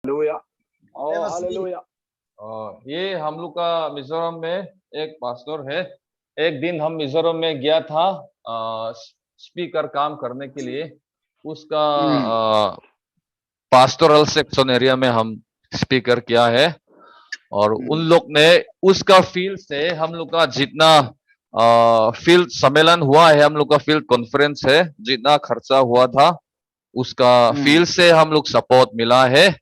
Hallelujah. ये हम लोग का मिजोरम में एक पास्टर है। एक दिन हम मिजोरम में गया था स्पीकर काम करने के लिए। उसका पास्टोरल सेक्शन एरिया में हम स्पीकर किया है और उन लोग ने उसका फील्ड से हम लोग का जितना फील्ड सम्मेलन हुआ है, हम लोग का फील्ड कॉन्फ्रेंस है, जितना खर्चा हुआ था उसका फील्ड से हम लोग सपोर्ट मिला है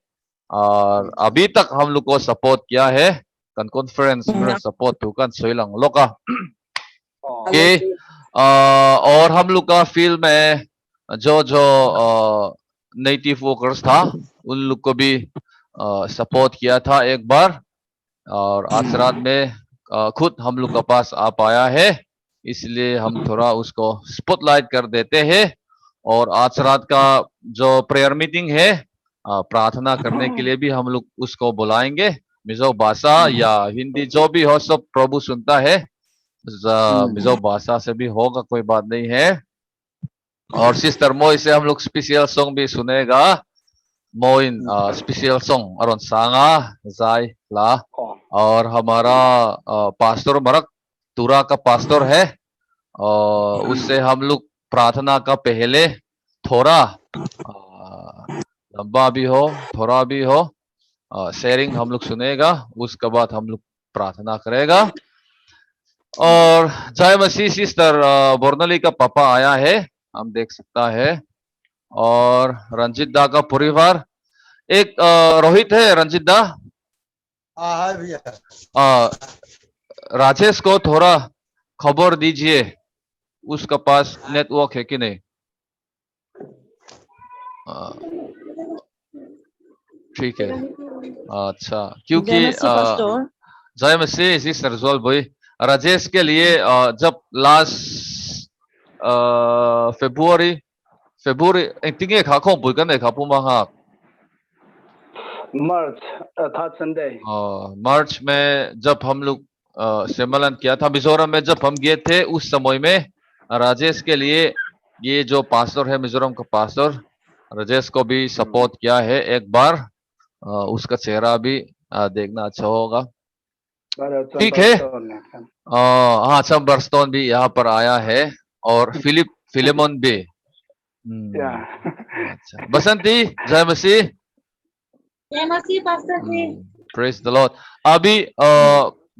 और अभी तक हम लोग को सपोर्ट किया है कॉन्फ्रेंस में सपोर्ट तो कन सोइलंग लोका के और हम लोग का फील्ड में जो नेटिव वर्कर्स था उन लोग को भी सपोर्ट किया था एक बार और आज रात में खुद हम लोग के पास आ पाया है, इसलिए हम थोड़ा उसको स्पॉटलाइट कर देते हैं। और आज रात का जो प्रेयर मीटिंग है प्रार्थना करने के लिए भी हम लोग उसको बुलाएंगे। मिजो भाषा या हिंदी जो भी हो सब प्रभु सुनता है, मिजो भाषा से भी होगा कोई बात नहीं है। और सिस्टर मोई से हम लोग स्पेशल सॉन्ग भी सुनेगा। मोइन स्पेशल सॉन्ग अरुण सांगा जाय ला। और हमारा पास्टर मरक तुरा का पास्टर है और उससे हम लोग प्रार्थना का पहले थोड़ा लंबा भी हो थोड़ा भी हो शेयरिंग हम लोग सुनेगा, उसके बाद हम लोग प्रार्थना करेगा। और जय मसीह सिस्टर बोर्नली का पापा आया है, हम देख सकता है। और रंजित दा का परिवार एक रोहित है, रंजित दा राजेश को थोड़ा खबर दीजिए उसका पास नेटवर्क है कि नहीं। ठीक है, अच्छा, क्योंकि जय मसीह सिस्टर जोल भाई राजेश के लिए जब लास्ट फेब्रुवरी एंटिंगे खाखों बुकन है खापू महा मार्च में जब हम लोग सम्मेलन किया था मिजोरम में, जब हम गए थे उस समय में राजेश के लिए ये जो पास्टर है मिजोरम का पास्टर राजेश को भी सपोर्ट किया है एक बार। उसका चेहरा भी देखना अच्छा होगा। ठीक है, हाँ चंबरस्टोन भी यहाँ पर आया है और फिलेमोन भी। अच्छा, बसंती जय मसीह। Praise the Lord. Abi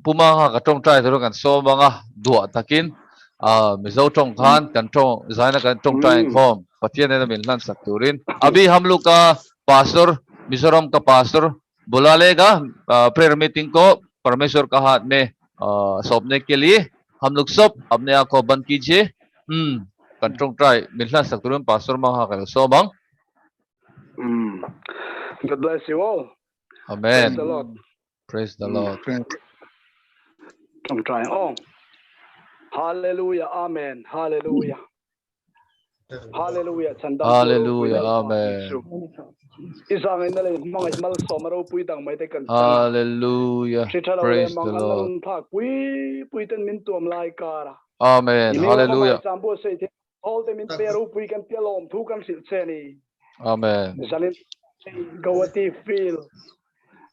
pumanga katong try thoro kan so mga dua takin mizo tong khan kantong zaina kantong try khom patian ne min lan sakturin। अभी हम लोग का पास्टर मिजोरम का पास्टर बुला लेगा प्रेयर मीटिंग को परमेश्वर का हाथ में सौंपने के लिए। हम लोग सब अपने आंखों बंद कीजिए। कंट्रोल ट्राई मिलना सकते पास्टर महा का सो बंग। God bless you all. Amen. Praise the Lord. Praise the Lord. I'm trying. Oh, hallelujah, amen, hallelujah, hallelujah. Hallelujah, amen. Hallelujah. Praise the Lord. Amen. Hallelujah. Amen. Gawati feel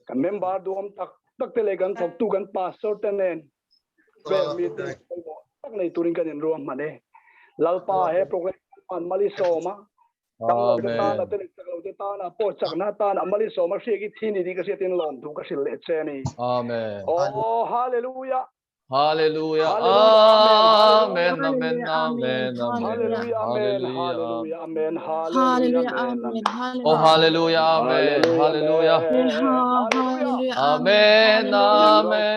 kan member duom tak telegan thok tu kan pastor tenen prayer meeting tak nei turin kan ruam mane lalpa he program an mali soma tang ta na te ta na po chak na ta na mali soma se ki thini di ka se tin lom tu ka sil le cheni. Amen. Oh hallelujah. Hallelujah. Amen. Amen. Amen. Hallelujah. Amen. Hallelujah. Amen. Hallelujah. Amen. Oh, hallelujah. Amen. Hallelujah. Amen. Amen.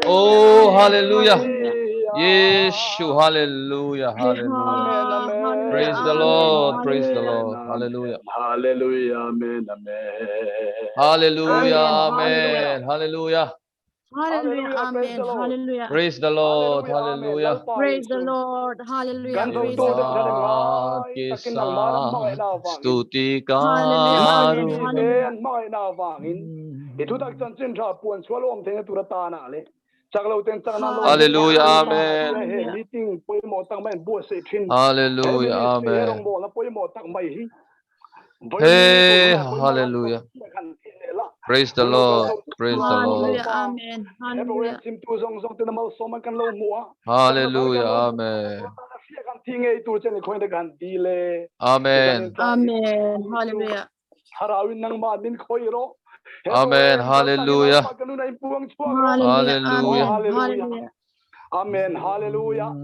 Oh, hallelujah. Yeshu. Hallelujah. Hallelujah. Praise the Lord. Praise the Lord. Hallelujah. Hallelujah. Amen. Amen. Hallelujah. Amen. Hallelujah. Hallelujah, amen, hallelujah. Praise the Lord, hallelujah. Praise the Lord, hallelujah. Stuti hallelujah, amen. Hallelujah, amen. Hey, hallelujah. Praise the Lord. Praise the Lord. Hallelujah. Amen. Hallelujah. Hallelujah. Amen. Amen. Amen. Hallelujah. Amen. Hallelujah. Hallelujah. Hallelujah. Amen. Hallelujah. Amen. Hallelujah.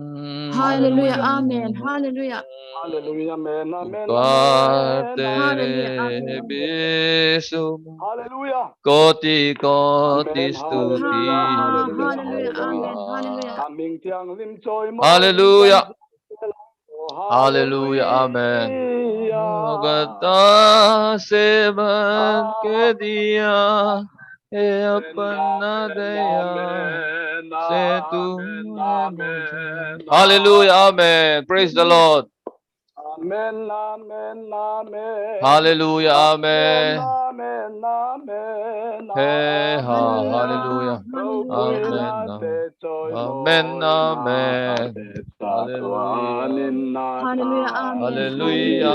Hallelujah. Amen. Hallelujah. Hallelujah. Amen. Amen. पुकार Amen. तेरे Hallelujah. Amen. Bisu Hallelujah. कोटि कोटि Amen. स्तुति Hallelujah. Hallelujah. Hallelujah. Amen. Hallelujah. Hallelujah. Aming tiang lim choi mo lim kan Hallelujah. Hallelujah. Amen. Hallelujah. भगता से बन के दिया हे अपना Amen. दया Amen. से Amen. तूने मुझे Amen. Hallelujah. Amen. Praise the Lord. Amen. Amen. Amen. Hallelujah. Amen. Amen. Amen. Amen. Hey, Hallelujah. hallelujah. Hallelujah. Amen. Amen. Amen. Hallelujah. Hallelujah. Amen. Hallelujah. Hallelujah. Amen. Hallelujah. Amen. Hallelujah. Amen. Amen. Hallelujah.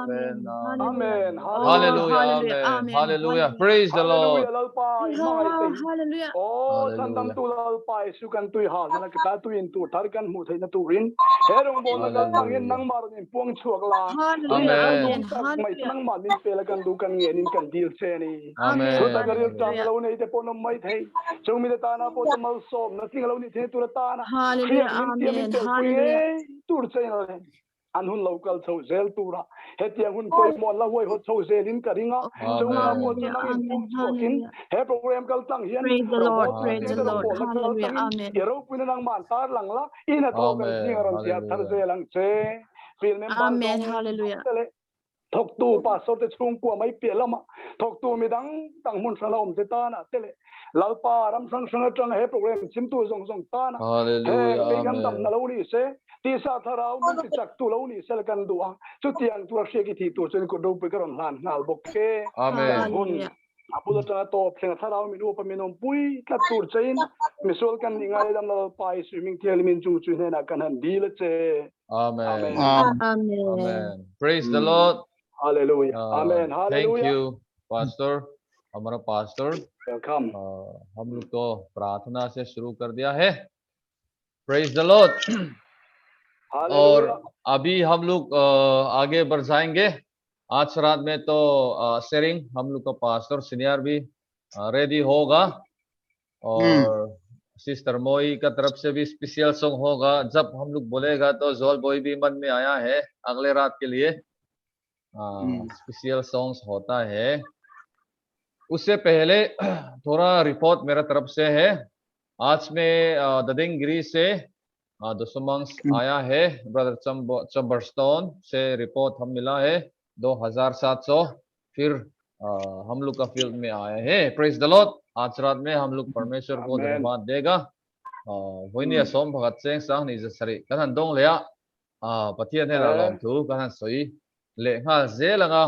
Amen. Amen. Oh, Hallelujah. Hallelujah. hallelujah. Amen. Amen. Hallelujah. Hallelujah. Praise the Lord. Hallelujah. Lalpa mai te. Hallelujah. Oh, sandam Hallelujah. tu lalpa su kan tu hal na kita tu in tu tar kan mu thai na tu rin. Herong bon na kal tang in Hallelujah. nang mar ni puang chuak la. Hallelujah. Ina kal Amen. Amen. dum tak mai Hallelujah. nang mar min pe la kan du kan nge nin kan dil che ni. Thu Amen. ta Amen. garil tang Hallelujah. lo nei te pon mai thai. Chung mi ta na po ta mal som na ting lo ni the tu la ta na. Hallelujah. Khiak min tiam min Amen. tel pui Hallelujah. e tur che na le. An hun local so zel tu ra. Hetiang hun poi mon la hoi hot so zelin ka ringa. Oh, Chung na po tu hallelujah. Amen. nang in Amen. puang chuakin. Hallelujah. He program kal tang hian. Praise the Lord. Robot tu Praise ting the ka Lord. bol na Hallelujah. kal Hallelujah. tang in. Amen. Yero pun nang man tar lang la. Ina to kan ting Amen. aron sia thar Hallelujah. ze lang che. Fil member Amen. dong Hallelujah. tele. Thok tu pa so te chung kwa mai pe lama. Thok tu mi dang mun sala om te ta na tele. Lalpa ram sang sang atang he program sim tu zong zong ta na. He Hallelujah. pe gam dam na Amen. lo ni se. Ti sa tharau mun ti chak tu lo ni sel kan duang. Chu tiang tu she ki thi tu chen ko do pe karon han ngal bok ke. Amen. Hun Hallelujah. apula ta to phen tharau mi nu pa mi nom pui tlat tur chain. Misol kan ingai dam na pai swimming tiel min chu chu ne na kan han di le che. Amen. Amen. Amen. Amen. Praise the Hmm. Lord. Hallelujah. Amen. Thank Hallelujah. you, Pastor. हमारा pastor Welcome. हम लोग को प्रार्थना से शुरू कर दिया है. Praise the Lord. और Hallelujah. अभी हम लोग आगे बढ़ जाएंगे. आज रात में तो शेयरिंग हम लोग का पास्टर सीनियर भी रेडी होगा और सिस्टर मोई का तरफ से भी स्पेशल सॉन्ग होगा. जब हम लोग बोलेगा तो जोल बॉय भी मन में आया है अगले रात के लिए स्पेशल सॉन्ग्स होता है. उससे पहले थोड़ा रिपोर्ट मेरा तरफ से है. आज में ददिंगगिरी से द सुमंग्स आया है. ब्रदर चंबरस्टोन से रिपोर्ट हम मिला है 2700. फिर हम लोग का फील्ड में आया है. Praise the Lord. आज रात में हम लोग परमेश्वर को Amen. धन्यवाद देगा. वही सोम भगत सिंह सांग नि जसरी कथन दोंग ले पथियन है लालम थू कथन सोई ले nga जे लंगा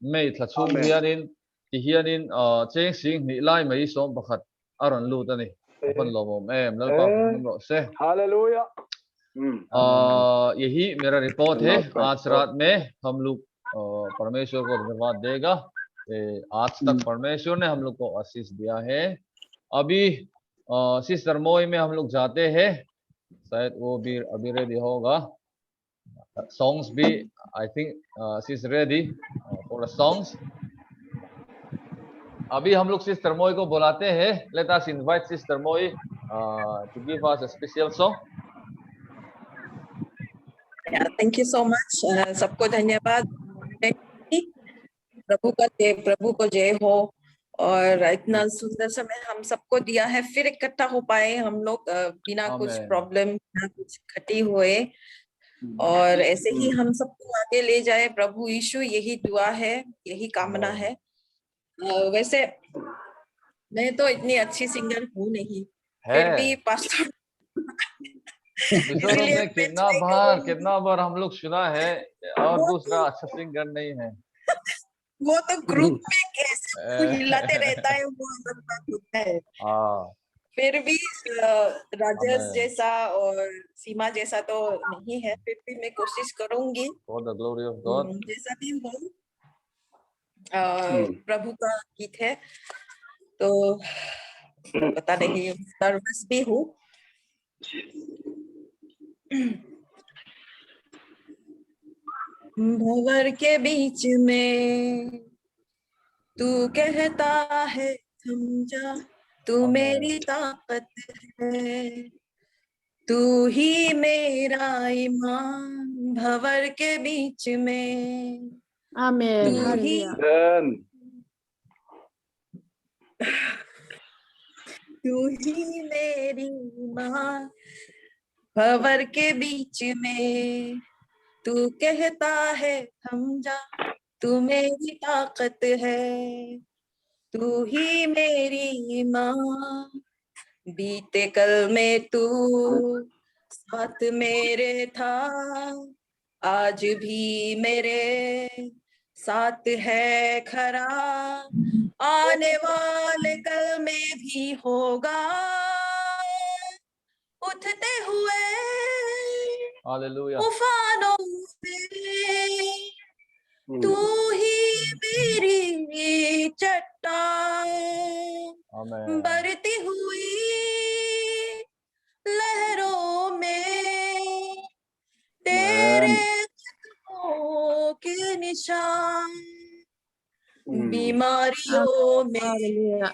mei thachung Amen. hianin cheng sing ni lai mai som pakhat aron lu ta ni अपन लोगों में lalpa हम लोग से Hallelujah. यही मेरा रिपोर्ट है. आज रात में हम लोग परमेश्वर को धन्यवाद देगा. आज तक परमेश्वर ने हम लोग को आशीष दिया है. अभी सिस्टर मोई में हम लोग जाते हैं. शायद वो भी अभी रेडी होगा. सॉन्ग्स भी I think she is ready for the songs. अभी हम लोग सिस्टर मोई को बुलाते हैं. Let us invite sister Moi to give us a special song. Thank you so much. सबको धन्यवाद. प्रभु को जय हो. और इतना सुंदर समय हम सबको दिया है. फिर इकट्ठा हो पाए हम लोग बिना कुछ प्रॉब्लम बिना कुछ खटी हुए. और ऐसे ही हम सबको आगे ले जाए प्रभु यीशु. यही दुआ है, यही कामना है. वैसे मैं तो इतनी अच्छी सिंगर हूँ नहीं, फिर भी पास्टर इसलिए कितना बार हम लोग सुना है और दूसरा अच्छा सिंगर नहीं है. वो तो ग्रुप में कैसे हिलाते रहता है वो अलग बात होता है. फिर भी राजेश Amen. जैसा और सीमा जैसा तो नहीं है, फिर भी मैं कोशिश करूंगी For the glory of God. जैसा भी हो। हम्म। प्रभु का गीत है तो पता नहीं, नर्वस भी हूँ। भंवर के बीच में तू कहता है थम जा, तू Amen. मेरी ताकत है, तू ही मेरा ईमान। भंवर के बीच में Amen. तू ही, Hallelujah. Amen. तू ही मेरी ईमान। भंवर के बीच में तू कहता है थम जा, तू मेरी ताकत है, तू ही मेरी माँ। बीते कल में तू साथ मेरे था, आज भी मेरे साथ है खरा, आने वाले कल में भी होगा। उठते हुए Hallelujah. तूफानों से तू ही मेरी चट्टान, Amen. बढ़ती हुई लहरों में तेरे कदमों के निशान। बीमारियों में Hallelujah.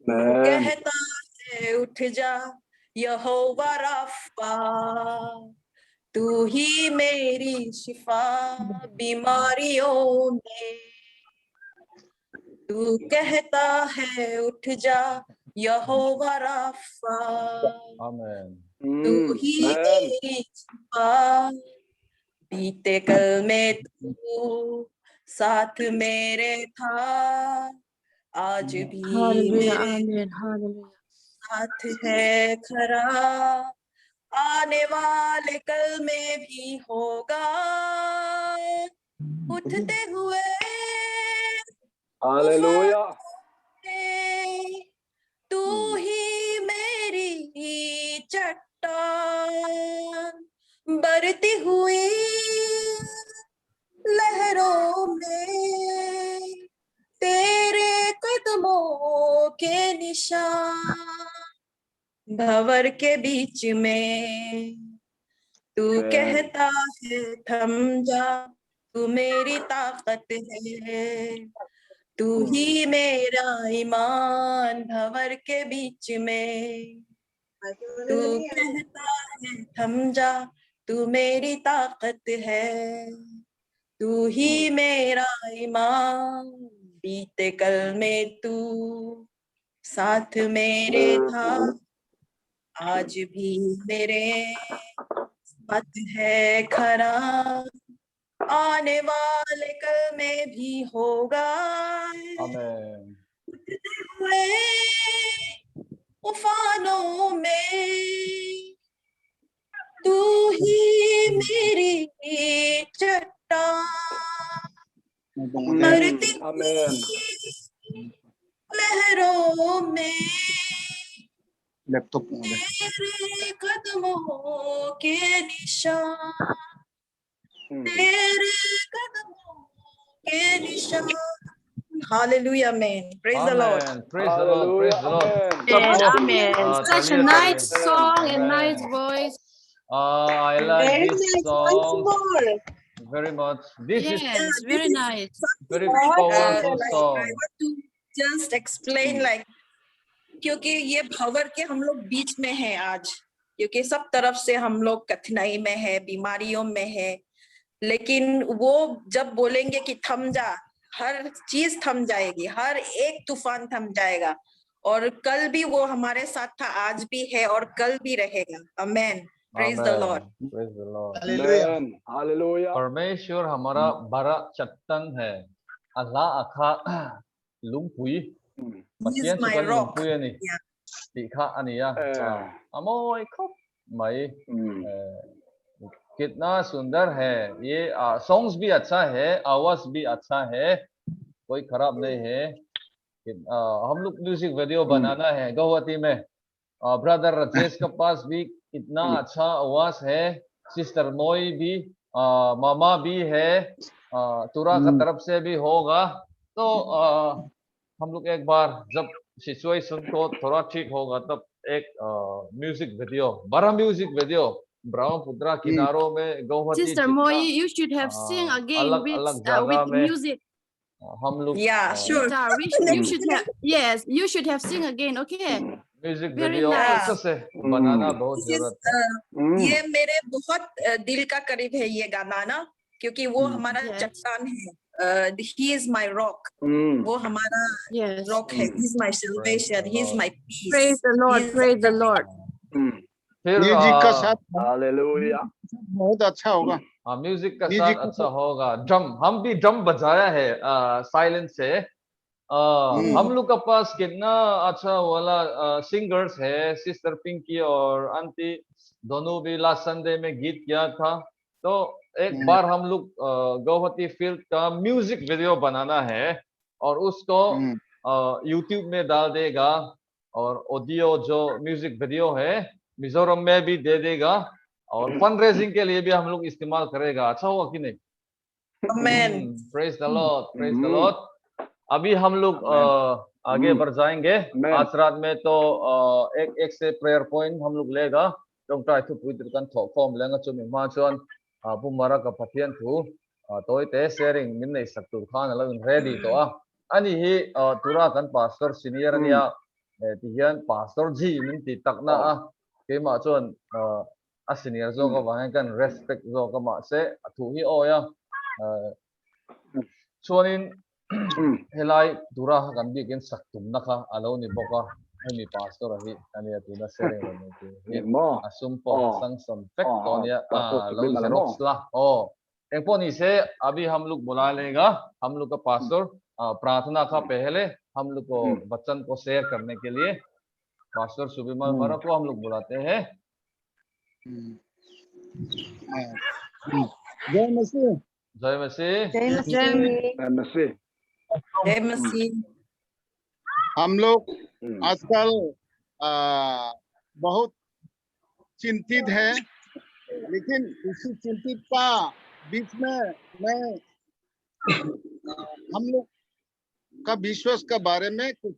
Amen. कहता है उठ जा, यहोवा राफा, तू ही मेरी शिफा। बीमारियों में तू कहता है उठ जा, यहोवा राफा, Amen. तू ही मेरी शिफा। बीते कल में तू साथ मेरे था, आज भी Hallelujah. मेरे Amen. Hallelujah. साथ है खरा, आने वाले कल में भी होगा। उठते हुए Hallelujah. में तू ही मेरी चट्टान, बढ़ती हुई लहरों में तेरे कदमों के निशान। भंवर के बीच में तू कहता है थम जा, तू मेरी ताकत है, तू ही मेरा ईमान। भंवर के बीच में तू कहता है थम जा, तू मेरी ताकत है, तू ही मेरा ईमान। बीते कल में तू साथ मेरे था, आज भी मेरे साथ है खरा, आने वाले कल में भी होगा। Amen. उठते हुए तूफानों में तू ही मेरी चट्टान, बढ़ती Amen. लहरों में Laptop mo ulit. तेरे कदमों के निशान, तेरे कदमों के निशान। Hallelujah, man. Praise the Lord. Amen. Praise the Lord. Praise the Lord. Amen. Amen. Such a Talia, nice Talia. song and Amen. nice voice. I like Very this nice. song Once more. very much. This is Yes, very nice. very Like, powerful I song. want to just explain like, क्योंकि ये भंवर के हम लोग बीच में हैं आज, क्योंकि सब तरफ से हम लोग कठिनाई में है, बीमारियों में है, लेकिन वो जब बोलेंगे कि थम जा, हर चीज थम जाएगी, हर एक तूफान थम जाएगा। और कल भी वो हमारे साथ था, आज भी है और कल भी रहेगा। Amen. Praise the Lord. Amen. Praise the Lord. Amen. Hallelujah. परमेश्वर हमारा बड़ा चट्टान है। अल्लाह आखा लुंगपुई He is पतियन my चुकन rock. लुंगपुई नि Yeah. दिखा अनिया अमोय खप मई कितना सुंदर है ये। सॉन्ग्स भी अच्छा है, आवाज भी अच्छा है, कोई खराब नहीं है। हम लोग म्यूजिक वीडियो बनाना है गुवाहाटी में। ब्रदर राजेश के पास भी इतना अच्छा आवाज है, सिस्टर मोई भी, मामा भी है, तुरा का तरफ से भी होगा। तो हम लोग एक बार जब सिचुएशन को थोड़ा ठीक होगा तब एक म्यूजिक वीडियो, बड़ा म्यूजिक वीडियो ब्रह्मपुत्र किनारों में गुवाहाटी Sister Moy, जितना you should have sing again अलग अलग with जगह में music. हम लोग Yeah, sure. Sister, you should have, yes, you should have sing again, okay? Music Very video nice. अच्छे से बनाना बहुत This is, जरूरत है। ये मेरे बहुत दिल का करीब है ये गाना ना, क्योंकि वो हमारा Yes. चट्टान है। He is my rock. वो हमारा Yes. rock है। He is my salvation. He is my peace. Praise the Lord, He is praise the Lord. फिर म्यूजिक का साथ हालेलुया। बहुत अच्छा होगा। म्यूजिक का म्यूजिक साथ का अच्छा होगा। ड्रम, हम भी ड्रम बजाया है साइलेंस से। हम लोग के पास कितना अच्छा वाला सिंगर्स है, सिस्टर पिंकी और आंटी दोनों भी लास्ट संडे में गीत किया था। तो एक बार हम लोग गुवाहाटी फील्ड का म्यूजिक वीडियो बनाना है और उसको यूट्यूब में डाल देगा, और ऑडियो जो म्यूजिक वीडियो है मिजोरम में भी दे देगा, और फंड रेजिंग के लिए भी हम लोग इस्तेमाल करेगा। अच्छा होगा कि नहीं? Amen. Praise the Lord, praise the Lord. अभी हम लोग आगे बढ़ जाएंगे। आज रात में तो एक एक से प्रेयर पॉइंट हम लोग लेगा। trong trai thu pui kan thok form lenga chumi ma chuan pumara ka pathian thu toy te sharing min nei sak tur khan ala ready to a ani hi tura kan pastor senior ania ti hian pastor ji min ti takna a ke ma chuan a senior zo ka wang kan respect zo ka ma se thu hi oya chuanin helai tura kan bi ken sak tum na kha alo ni boka hemi pastor hi ani atuna sharing ro ni asumpo sang som fek tonia lo xerox la एक pony से अभी हम लोग बुला लेगा हम लोग का पास्टर प्रार्थना का पहले हम लोग को वचन को शेयर करने के लिए पास्टर सुबिमल मरा को हम लोग बुलाते हैं। जय मसीह। जय मसीह। जय मसीह। जय मसीह। हम लोग आजकल बहुत चिंतित है, लेकिन इसी चिंतित का बीच में मैं हम लोग का विश्वास के बारे में कुछ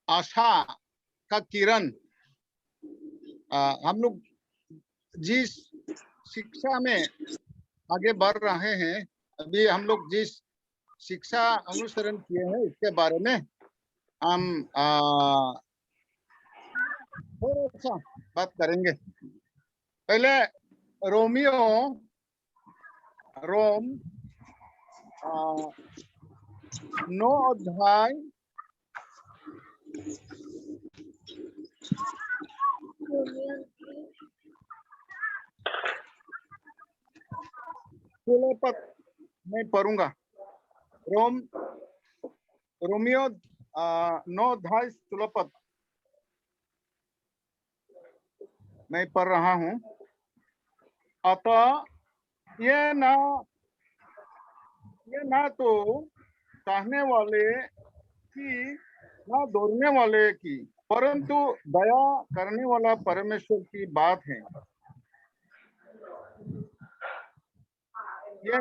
आशा का किरण, हम लोग जिस शिक्षा में आगे बढ़ रहे हैं, अभी हम लोग जिस शिक्षा अनुसरण किए हैं इसके बारे में हम थोड़ा सा बात करेंगे। पहले रोम 9 अध्याय 16 पद मैं पढ़ूंगा। रोमियो 9 अध्याय 16 पद मैं पढ़ रहा हूँ। अतः ये ना तो चाहने वाले की ना दौड़ने वाले की, परंतु दया करने वाला परमेश्वर की बात है। ये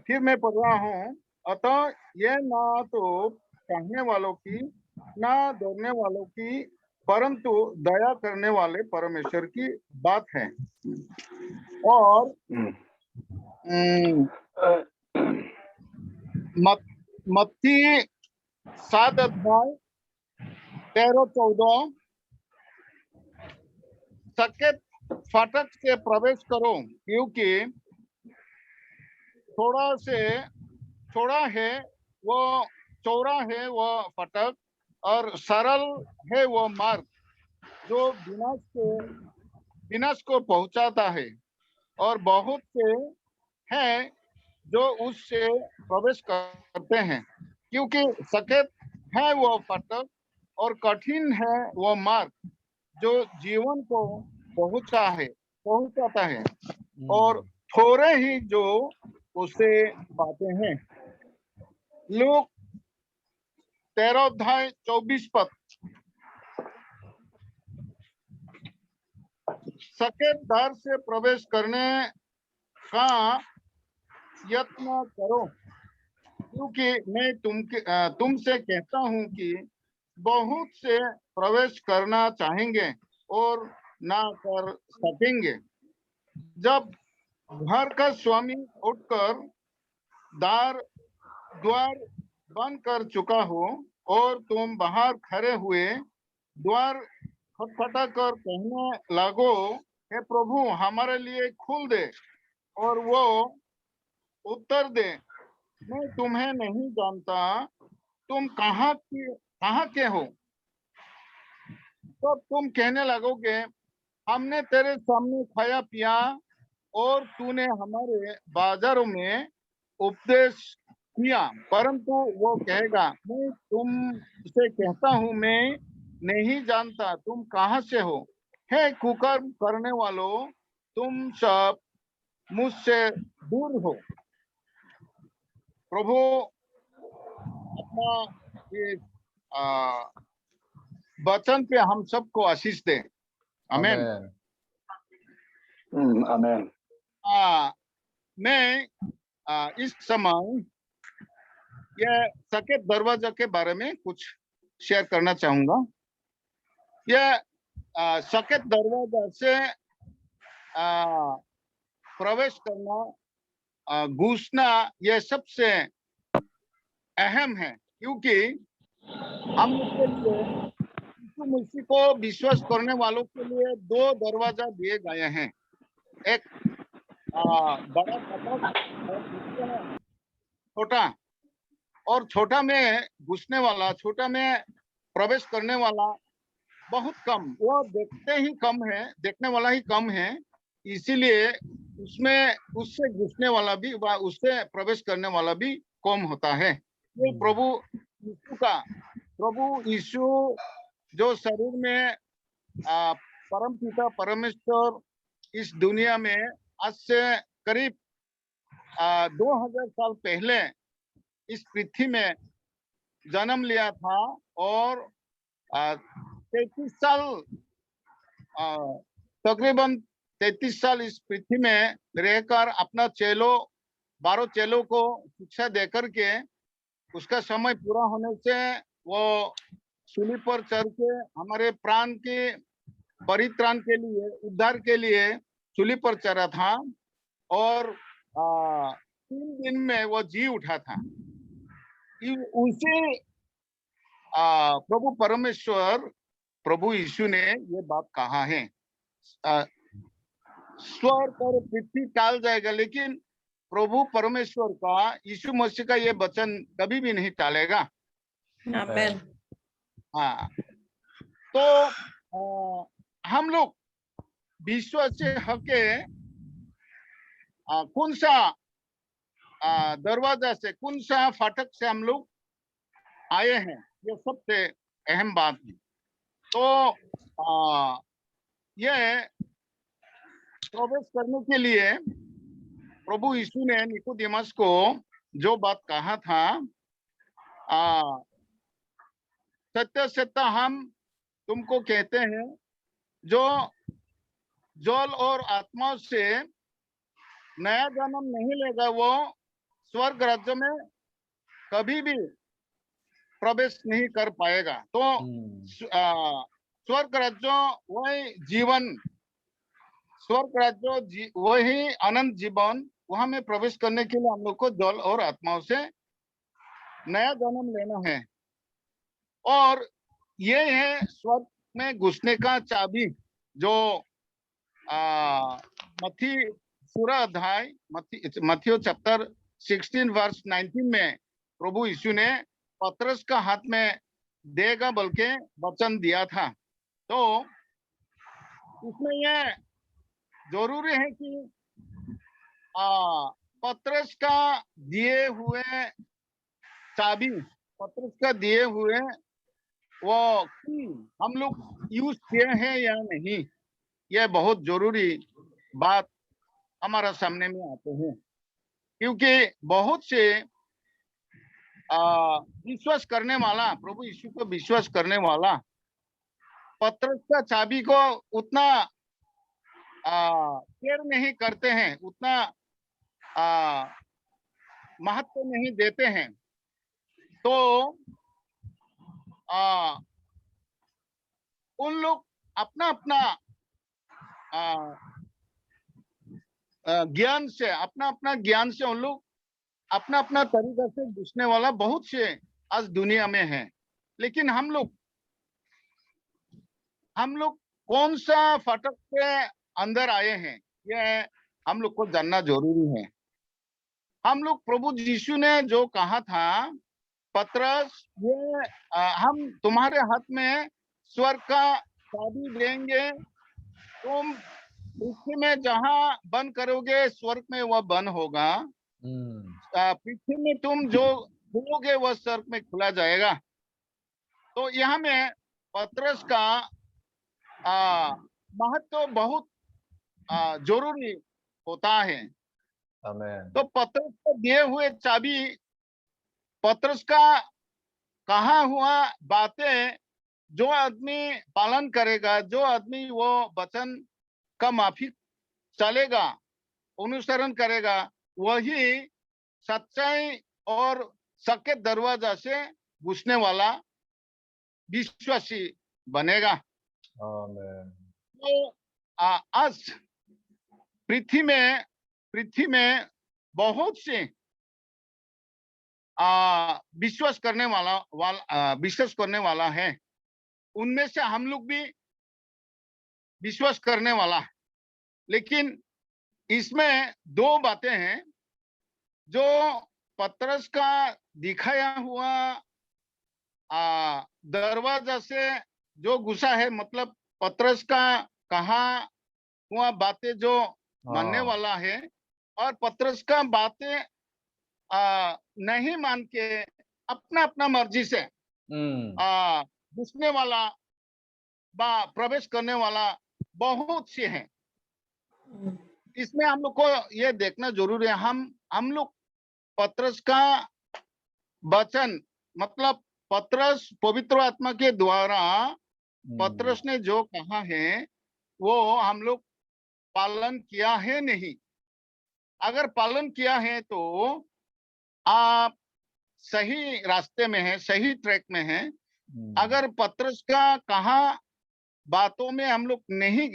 फिर मैं पढ़ रहा हूँ। अतः ये ना तो चाहने वालों की ना दौड़ने वालों की, परंतु दया करने वाले परमेश्वर की बात है। और मत्ती 7 अध्याय 13-14 सकेत फाटक से प्रवेश करो, क्योंकि चौड़ा है वो फाटक और सरल है वो मार्ग जो विनाश को पहुंचाता है, और बहुत से हैं जो उससे प्रवेश करते हैं। क्योंकि सकेत है वो फाटक और कठिन है वो मार्ग जो जीवन को पहुंचाता है, और थोड़े ही जो उसे पाते हैं। लूक 13 अध्याय 24 पद। सकेत द्वार से प्रवेश करने का यत्न करो, क्योंकि मैं तुमसे कहता हूं कि बहुत से प्रवेश करना चाहेंगे और ना कर सकेंगे। जब घर का स्वामी उठकर द्वार बंद कर चुका हो और तुम बाहर खड़े हुए द्वार खटखटा कर कहने लगो, हे प्रभु हमारे लिए खोल दे, और वो उत्तर दे, मैं तुम्हें नहीं जानता, तुम कहाँ के हो। तो तुम कहने लगोगे, हमने तेरे सामने खाया पिया और तूने हमारे बाजारों में उपदेश किया। परंतु वो कहेगा, मैं तुमसे कहता हूँ, मैं नहीं जानता, तुम कहाँ से हो। हे कुकर्म करने वालों, तुम सब मुझसे दूर हो। प्रभु अपना ये वचन पे हम सबको आशीष दे। आमीन। आमेन। मैं इस समय यह सकेत दरवाजा के बारे में कुछ शेयर करना चाहूंगा। यह सकेत दरवाजा से प्रवेश करना, घुसना, यह सबसे अहम है, क्योंकि हम लोग के लिए यीशु मसीह को विश्वास करने वालों के लिए दो दरवाजा दिए गए हैं, एक बड़ा और छोटा। और छोटा में घुसने वाला, छोटा में प्रवेश करने वाला बहुत कम, वो देखते ही कम है, देखने वाला ही कम है, इसीलिए उसमें उससे घुसने वाला भी, उससे प्रवेश करने वाला भी कम होता है। ये प्रभु यीशु जो शरीर में परम पिता परमेश्वर इस दुनिया में आज से करीब 2000 साल पहले इस पृथ्वी में जन्म लिया था और 33 साल, तकरीबन 33 साल इस पृथ्वी में रहकर अपना 12 चेलों को शिक्षा देकर के उसका समय पूरा होने से वो सूली पर चढ़ के हमारे प्राण के परित्राण के लिए, उद्धार के लिए सूली पर चढ़ा था और 3 दिन में वो जी उठा था। उसी प्रभु परमेश्वर, प्रभु यीशु ने ये बात कहा है, स्वर्ग और पृथ्वी टाल जाएगा लेकिन प्रभु परमेश्वर का, यीशु मसीह का ये वचन कभी भी नहीं टालेगा। आमेन। हाँ, तो हम लोग विश्वास से हके कौन सा दरवाजा से, कौन सा फाटक से हम लोग आए हैं, ये सबसे अहम बात है। तो ये प्रवेश करने के लिए प्रभु यीशु ने निकोदेमस को जो बात कहा था, सत्य सत्य हम तुमको कहते हैं, जो जल और आत्मा से नया जन्म नहीं लेगा वो स्वर्ग राज्य में कभी भी प्रवेश नहीं कर पाएगा। तो स्वर्ग राज्य वही जीवन, स्वर्ग राज्य वही अनंत जीवन, वहां में प्रवेश करने के लिए हम लोग को जल और आत्माओं से नया जन्म लेना है। और ये है स्वर्ग में घुसने का चाबी, जो मत्थियो चैप्टर 16 वर्स 19 में प्रभु यीशु ने पतरस का हाथ में देगा बल्कि वचन दिया था। तो इसमें यह जरूरी है कि पतरस का दिए हुए चाबी, पतरस का दिए हुए वो हम लोग यूज किए हैं या नहीं, यह बहुत जरूरी बात हमारा सामने में आते हैं। क्योंकि बहुत से विश्वास करने वाला, प्रभु यीशु को विश्वास करने वाला पतरस का चाबी को उतना केयर नहीं करते हैं, उतना महत्व नहीं देते हैं। तो उन लोग अपना अपना ज्ञान से, अपना अपना ज्ञान से उन लोग अपना अपना तरीका से घुसने वाला बहुत से आज दुनिया में है। लेकिन हम लोग कौन सा फाटक के अंदर आए हैं, यह हम लोग को जानना जरूरी है। हम लोग, प्रभु यीशु ने जो कहा था, पतरस ये हम तुम्हारे हाथ में स्वर्ग का चाबी देंगे, तुम पृथ्वी में जहां बंद करोगे स्वर्ग में वह बंद होगा, पृथ्वी में तुम जो खोलोगे वह स्वर्ग में खुला जाएगा। तो यहाँ में पतरस का महत्व बहुत जरूरी होता है। तो पतरस को दिए हुए चाबी, पतरस का कहा हुआ बातें जो आदमी पालन करेगा, जो आदमी वो वचन का माफिक चलेगा, अनुसरण करेगा, वही सच्चाई और सके दरवाजा से घुसने वाला विश्वासी बनेगा। तो आज पृथ्वी में बहुत से विश्वास करने वाला है। उनमें से हम लोग भी विश्वास करने वाला है। लेकिन इसमें दो बातें हैं जो पतरस का दिखाया हुआ दरवाजा से जो घुसा है, मतलब पतरस का कहा हुआ बातें जो मानने वाला है, और पतरस का बातें नहीं मान के अपना अपना मर्जी से घुसने वाला, प्रवेश करने वाला बहुत से हैं। इसमें हम लोग को ये देखना जरूरी है। हम लोग पतरस का वचन, मतलब पतरस पवित्र आत्मा के द्वारा पतरस ने जो कहा है वो हम लोग पालन किया है नहीं। अगर पालन किया है तो आप सही रास्ते में हैं, सही ट्रैक में हैं। अगर पतरस का कहा बातों में हम लोग नहीं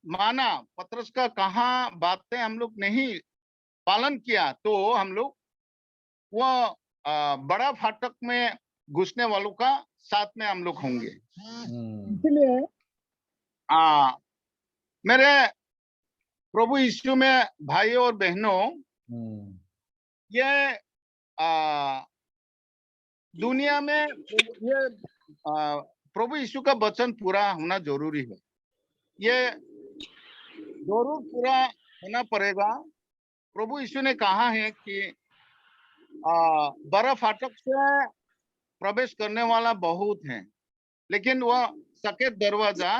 माना, पतरस का कहा बातें हम लोग नहीं पालन किया, तो हम लोग वो बड़ा फाटक में घुसने वालों का साथ में हम लोग होंगे। इसलिए मेरे प्रभु यीशु में भाइयों और बहनों, ये दुनिया में ये प्रभु यीशु का वचन पूरा होना जरूरी है। ये जरूर पूरा होना पड़ेगा। प्रभु यीशु ने कहा है कि बड़ा फाटक से प्रवेश करने वाला बहुत है, लेकिन वह सफेद दरवाजा,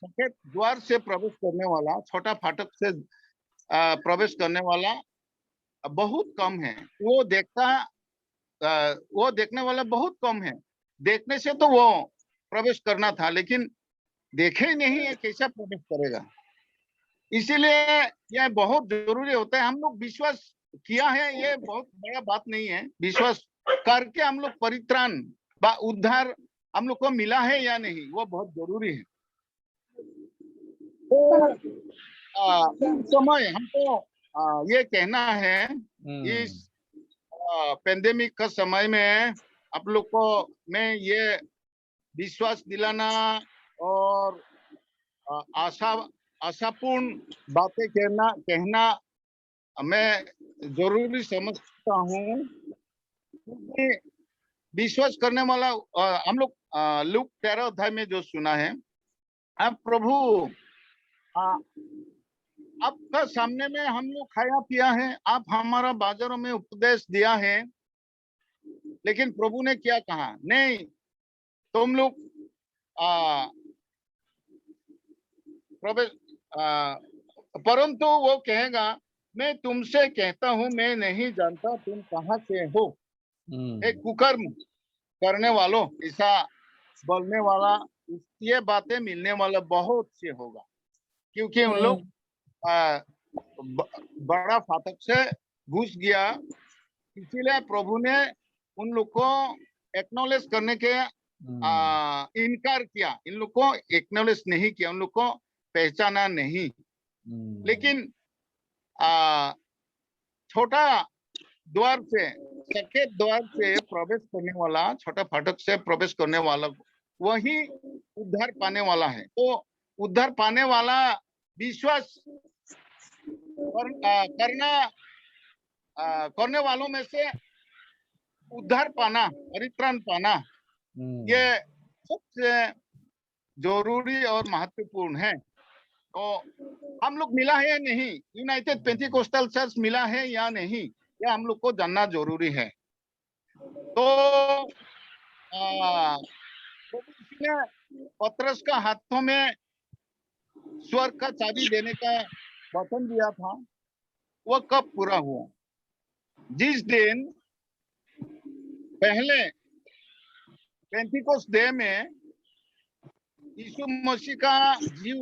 सफेद द्वार से प्रवेश करने वाला, छोटा फाटक से प्रवेश करने वाला बहुत कम है। वो देखने वाला बहुत कम है। देखने से तो वो प्रवेश करना था, लेकिन देखे ही नहीं है कैसा प्रवेश करेगा। इसीलिए यह बहुत जरूरी होता है। हम लोग विश्वास किया है, ये बहुत बड़ा बात नहीं है। विश्वास करके हम लोग परित्राण व उद्धार हम लोग को मिला है या नहीं, वो बहुत जरूरी है। तो समय हमको ये कहना है, इस पेंडेमिक का समय में आप लोग को मैं ये विश्वास दिलाना और आशापूर्ण बातें कहना मैं जरूरी समझता हूँ, क्योंकि विश्वास करने वाला हम लोग लूक 13 अध्याय में जो सुना है, अब प्रभु आपका सामने में हम लोग खाया पिया है, आप हमारा बाजारों में उपदेश दिया है, लेकिन प्रभु ने क्या कहा? नहीं, तुम लोग परंतु वो कहेगा मैं तुमसे कहता हूँ, मैं नहीं जानता तुम कहाँ से हो। एक कुकर्म करने वालों, ऐसा बोलने वाला, ये बातें मिलने वाला बहुत से होगा, क्योंकि उन लोग बड़ा फाटक से घुस गया। इसीलिए प्रभु ने उन लोग को एक्नॉलेज करने के इनकार किया। इन लोग को एक्नॉलेज नहीं किया, उन लोग को पहचाना नहीं। लेकिन छोटा द्वार से, सफेद द्वार से प्रवेश करने वाला, छोटा फाटक से प्रवेश करने वाला, वही उद्धार पाने वाला है। तो उद्धार पाने वाला विश्वास करने वालों में से उद्धार पाना, परित्राण पाना, ये सबसे जरूरी और महत्वपूर्ण है। तो हम लोग मिला है या नहीं, यूनाइटेड पेंटिकोस्टल चर्च मिला है या नहीं, ये हम लोग को जानना जरूरी है। तो पतरस का हाथों में स्वर्ग का चाबी देने का वचन दिया था, वो कब पूरा हुआ? जिस दिन पहले पेंटिकोस्ट डे में यीशु मसीह का जी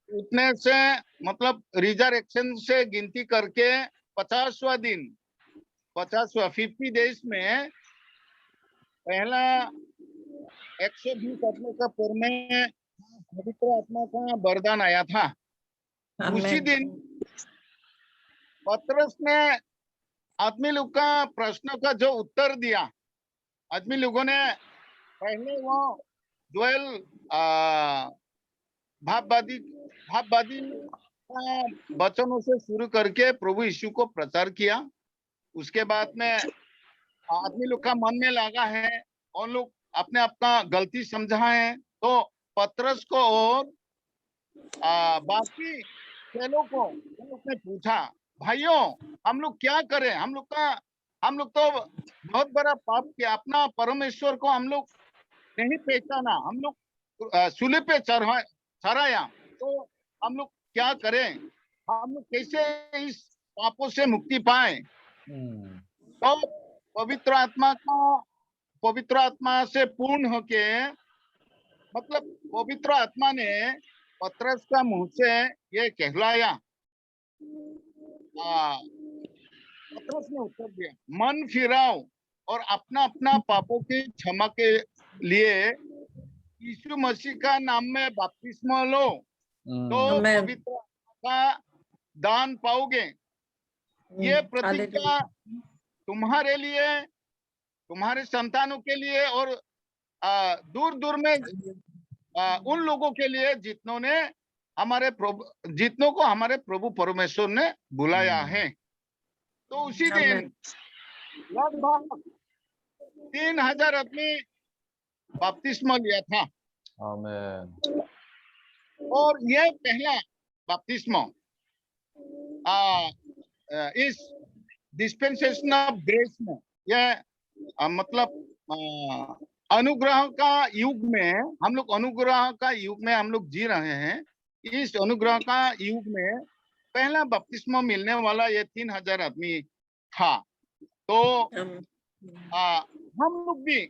उठने से, मतलब रिजरेक्शन से गिनती करके 50वां दिन, 50 डेज में पहला 120 आत्मा का पुर में पवित्र आत्मा का वरदान आया था। उसी दिन पतरस ने आदमी लोग का प्रश्न का जो उत्तर दिया, आदमी लोगों ने पहले वो जोएल भाववादी वचनों से शुरू करके प्रभु यीशु को प्रचार किया। उसके बाद में आदमी लोग का मन में लगा है और लोग अपने अपना गलती समझा है। तो पतरस को और बाकी चेलों को उसने पूछा, भाइयों हम लोग क्या करें? हम लोग तो बहुत बड़ा पाप किया, अपना परमेश्वर को हम लोग नहीं पहचाना, हम लोग सूली पे चढ़ाया, तो हम लोग क्या करें? हम लोग कैसे इस पापों से मुक्ति पाए? तो पवित्र आत्मा से पूर्ण होके, मतलब पवित्र आत्मा ने पतरस का मुंह से ये कहलाया। पतरस ने उत्तर दिया, मन फिराओ और अपना अपना पापों की क्षमा के लिए यीशु मसीह का नाम में बपतिस्मा लो, तो पवित्र आत्मा का दान पाओगे। ये प्रतिज्ञा तुम्हारे लिए, तुम्हारे संतानों के लिए और दूर दूर में उन लोगों के लिए जितनों को हमारे प्रभु परमेश्वर ने बुलाया है। तो उसी दिन लगभग 3000 आदमी बपतिस्मा लिया था। आमीन। और यह पहला बपतिस्मा इस डिस्पेंसेशन ऑफ ग्रेस में, यह मतलब अनुग्रह का युग में, हम लोग अनुग्रह का युग में हम लोग जी रहे हैं। इस अनुग्रह का युग में पहला बपतिस्मा मिलने वाला ये 3000 आदमी था। तो हम लोग भी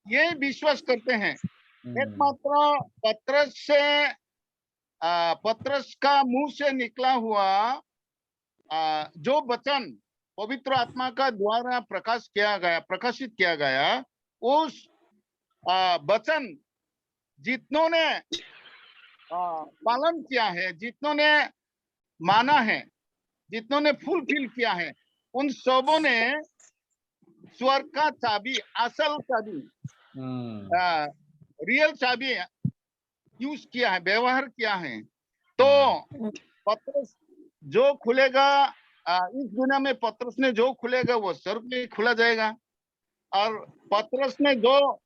ये विश्वास करते हैं, एकमात्र पतरस का मुंह से निकला हुआ जो वचन पवित्र आत्मा का द्वारा प्रकाशित किया गया, उस वचन जितनों ने पालन किया है, जितनों ने माना है, जितनों ने फुलफिल किया है, उन सबों ने स्वर्ग का चाबी, असल चाबी, रियल चाबी यूज किया है, व्यवहार किया है। तो पतरस जो खुलेगा, इस दुनिया में पतरस ने जो खुलेगा वो स्वर्ग में खुला जाएगा, और पतरस ने जो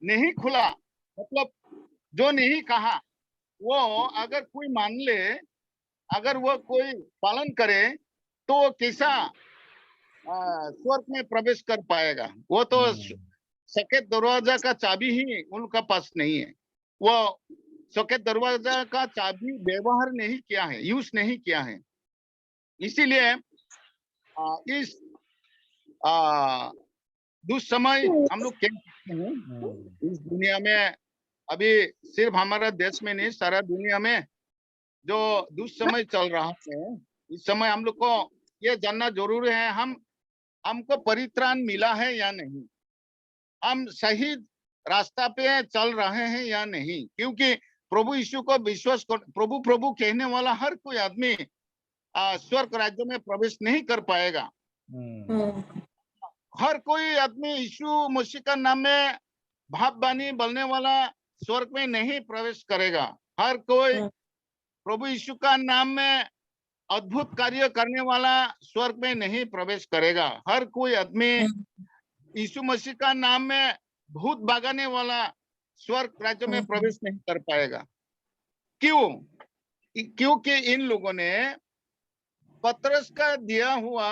नहीं खुला, मतलब जो नहीं कहा, वो अगर कोई मान ले, अगर वो कोई पालन करे, तो वो कैसा स्वर्ग में प्रवेश कर पाएगा? वो तो सफेद दरवाजा का चाबी ही उनका पास नहीं है। वो सफेद दरवाजा का चाबी व्यवहार नहीं किया है, यूज नहीं किया है। इसीलिए इस दुस्समय हम लोग कह सकते हैं इस दुनिया में, अभी सिर्फ हमारा देश में नहीं, सारा दुनिया में जो दुस्समय चल रहा है, इस समय हम लोग को ये जानना जरूरी है, हमको परित्राण मिला है या नहीं, हम सही रास्ता पे चल रहे हैं या नहीं। क्योंकि प्रभु यीशु को विश्वास कर, प्रभु प्रभु कहने वाला हर कोई आदमी स्वर्ग राज्य में प्रवेश नहीं कर पाएगा। हर कोई आदमी यीशु मसीह का नाम में भाव बानी बोलने वाला स्वर्ग में नहीं प्रवेश करेगा। हर कोई प्रभु यीशु का नाम में अद्भुत कार्य करने वाला स्वर्ग में नहीं प्रवेश करेगा। हर कोई आदमी यीशु मसीह का नाम में भूत भागाने वाला स्वर्ग राज्य में प्रवेश नहीं कर पाएगा। क्यों? क्योंकि इन लोगों ने पतरस का दिया हुआ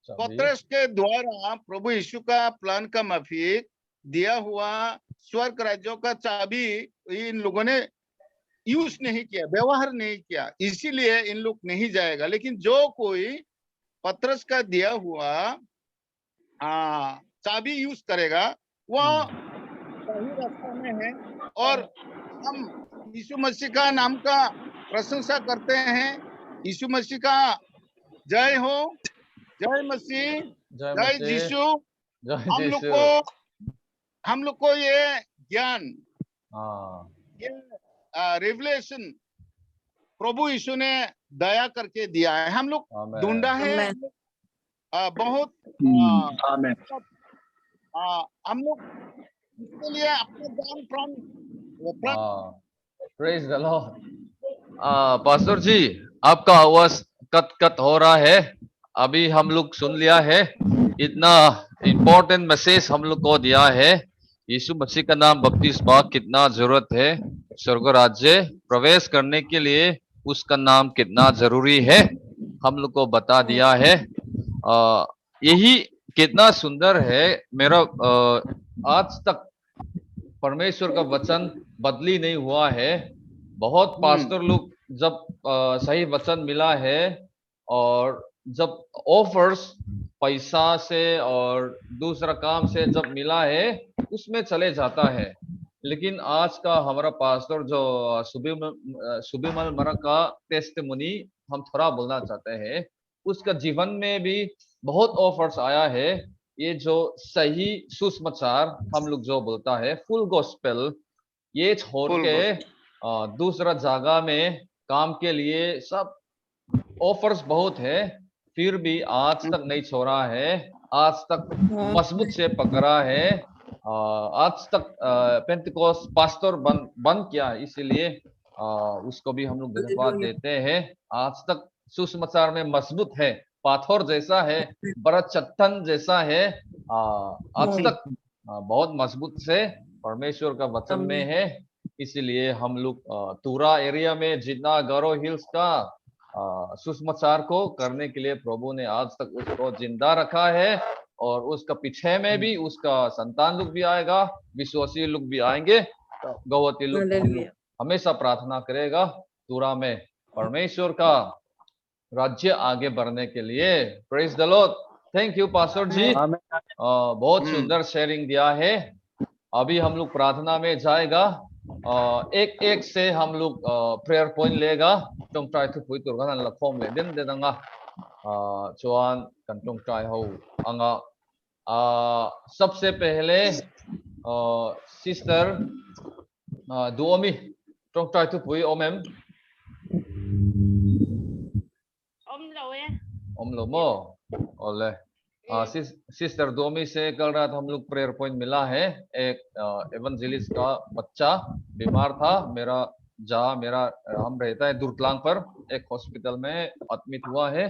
पतरस के द्वारा प्रभु यीशु का प्लान का माफिक दिया हुआ स्वर्ग राज्यों का चाबी इन लोगों ने यूज नहीं किया, व्यवहार नहीं किया, इसीलिए इन लोग नहीं जाएगा। लेकिन जो कोई पतरस का दिया हुआ चाबी यूज करेगा वो सही रास्ता में है। और हम यीशु मसीह का नाम का प्रशंसा करते हैं। यीशु मसीह का जय हो, जय मसीह, जय यीशु। हम लोग को ये ज्ञान, ये रिवलेशन प्रभु यीशु ने दया करके दिया है। हम लोग ढूंढा है बहुत, हम लोग इसके लिए अपने जान प्राण प्रेज द लॉर्ड। पास्टर जी, आपका आवाज कट कट हो रहा है। अभी हम लोग सुन लिया है, इतना इम्पोर्टेंट मैसेज हम लोग को दिया है। यीशु मसीह का नाम बपतिस्मा कितना जरूरत है, स्वर्ग राज्य प्रवेश करने के लिए उसका नाम कितना जरूरी है, हम लोग को बता दिया है। यही कितना सुंदर है। मेरा आज तक परमेश्वर का वचन बदली नहीं हुआ है। बहुत पास्टर लोग जब सही वचन मिला है और जब ऑफर्स पैसा से और दूसरा काम से जब मिला है उसमें चले जाता है। लेकिन आज का हमारा पास्टर जो सुबिमल मरा का टेस्टिमनी हम थोड़ा बोलना चाहते हैं, उसका जीवन में भी बहुत ऑफर्स आया है। ये जो सही सुसमाचार हम लोग जो बोलता है फुल गॉस्पेल, ये छोड़ के दूसरा जगह में काम के लिए सब ऑफर्स बहुत है, फिर भी आज तक नहीं छोड़ा है, आज तक मजबूत से पकड़ा है, आज तक पेंटिकोस्ट पास्टर बन किया। इसीलिए उसको भी हम लोग धन्यवाद देते हैं। आज तक सुसमाचार में मजबूत है, पाथर जैसा है, बड़ा चट्टान जैसा है, आज तक बहुत मजबूत से परमेश्वर का वचन में है। इसीलिए हम लोग तुरा एरिया में जितना गौरव हिल्स का सुसमाचार को करने के लिए प्रभु ने आज तक उसको जिंदा रखा है, और उसका पीछे में भी उसका संतान लोग भी आएगा, विश्वासी लोग भी आएंगे, गौवती लोग हमेशा प्रार्थना करेगा तुरा में परमेश्वर का राज्य आगे बढ़ने के लिए। Praise the Lord. Thank you pastor ji, बहुत सुंदर शेयरिंग दिया है। अभी हम लोग प्रार्थना में जाएगा, एक एक से हम लोग प्रेयर पॉइंट लेगा। तुम ट्राई टू पुई तुरगा न लखोम ले दिन देंगा चुआन कन तुम ट्राई हो अंगा। सबसे पहले सिस्टर दुओमी तुम ट्राई टू पुई ओमेम ओम लो मो ओले। सिस्टर दोमी से कल रात हम लोग प्रेयर पॉइंट मिला है। एक एवंजेलिस्ट का बच्चा बीमार था, हम रहता है दुर्तलांग पर, एक हॉस्पिटल में एडमिट हुआ है,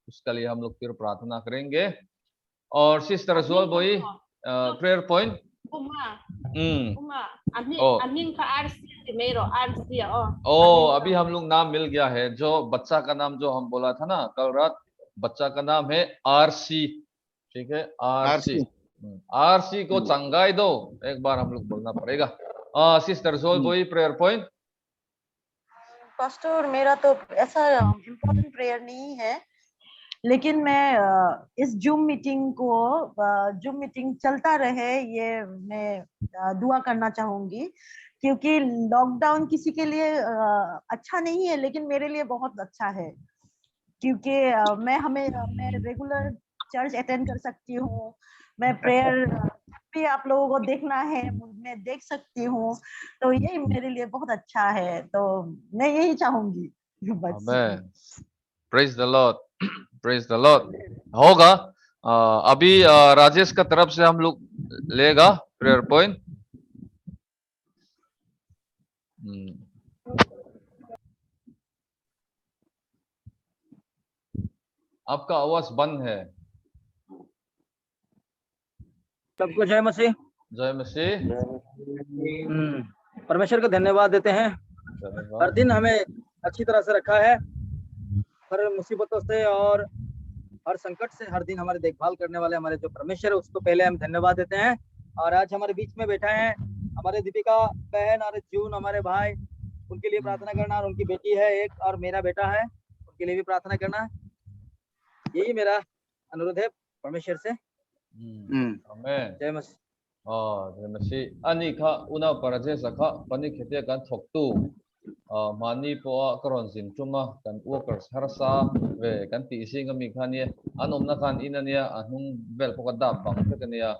उसके लिए हम लोग फिर प्रार्थना करेंगे। और सिस्टर जोल बोई प्रेयर पॉइंट अभी हम लोग नाम मिल गया है। जो बच्चा का नाम जो हम बोला था ना कल रात, बच्चा का नाम है आरसी। ठीक है, आरसी को चंगाई दो, एक बार हम लोग बोलना पड़ेगा। सिस्टर जोल बोई प्रेयर पॉइंट पास्टर, मेरा तो ऐसा इम्पोर्टेंट प्रेयर नहीं है, लेकिन मैं इस जूम मीटिंग चलता रहे, ये मैं दुआ करना चाहूंगी, क्योंकि लॉकडाउन किसी के लिए अच्छा नहीं है, लेकिन मेरे लिए बहुत अच्छा है, क्योंकि मैं रेगुलर चर्च अटेंड कर सकती हूँ, मैं प्रेयर भी आप लोगों को देखना है, मैं देख सकती हूँ, तो ये मेरे लिए बहुत अच्छा है, तो मैं यही चाहूंगी बस। Amen. Praise the Lord, praise the Lord. होगा अभी राजेश का तरफ से हम लोग लेगा प्रेयर पॉइंट। आपका आवाज बंद है। सबको जय मसीह। जय मसीह। परमेश्वर को धन्यवाद देते हैं, हर दिन हमें अच्छी तरह से रखा है, हर मुसीबतों से और हर संकट से हर दिन हमारी देखभाल करने वाले हमारे जो परमेश्वर है उसको पहले हम धन्यवाद देते हैं। और आज हमारे बीच में बैठा है हमारे दीपिका बहन और जून हमारे भाई, उनके लिए प्रार्थना करना, और उनकी बेटी है एक और मेरा बेटा है, उनके लिए भी प्रार्थना करना, यही मेरा अनुरोध है परमेश्वर से। आमेन। जय मसीह। जय मसीह। अनि खा उना परजे सखा पनी खेते kan thoktu mani po karon sin chuma kan workers harsa ve kan ti sing mi khania anom na kan inania anung bel po kada bang te kania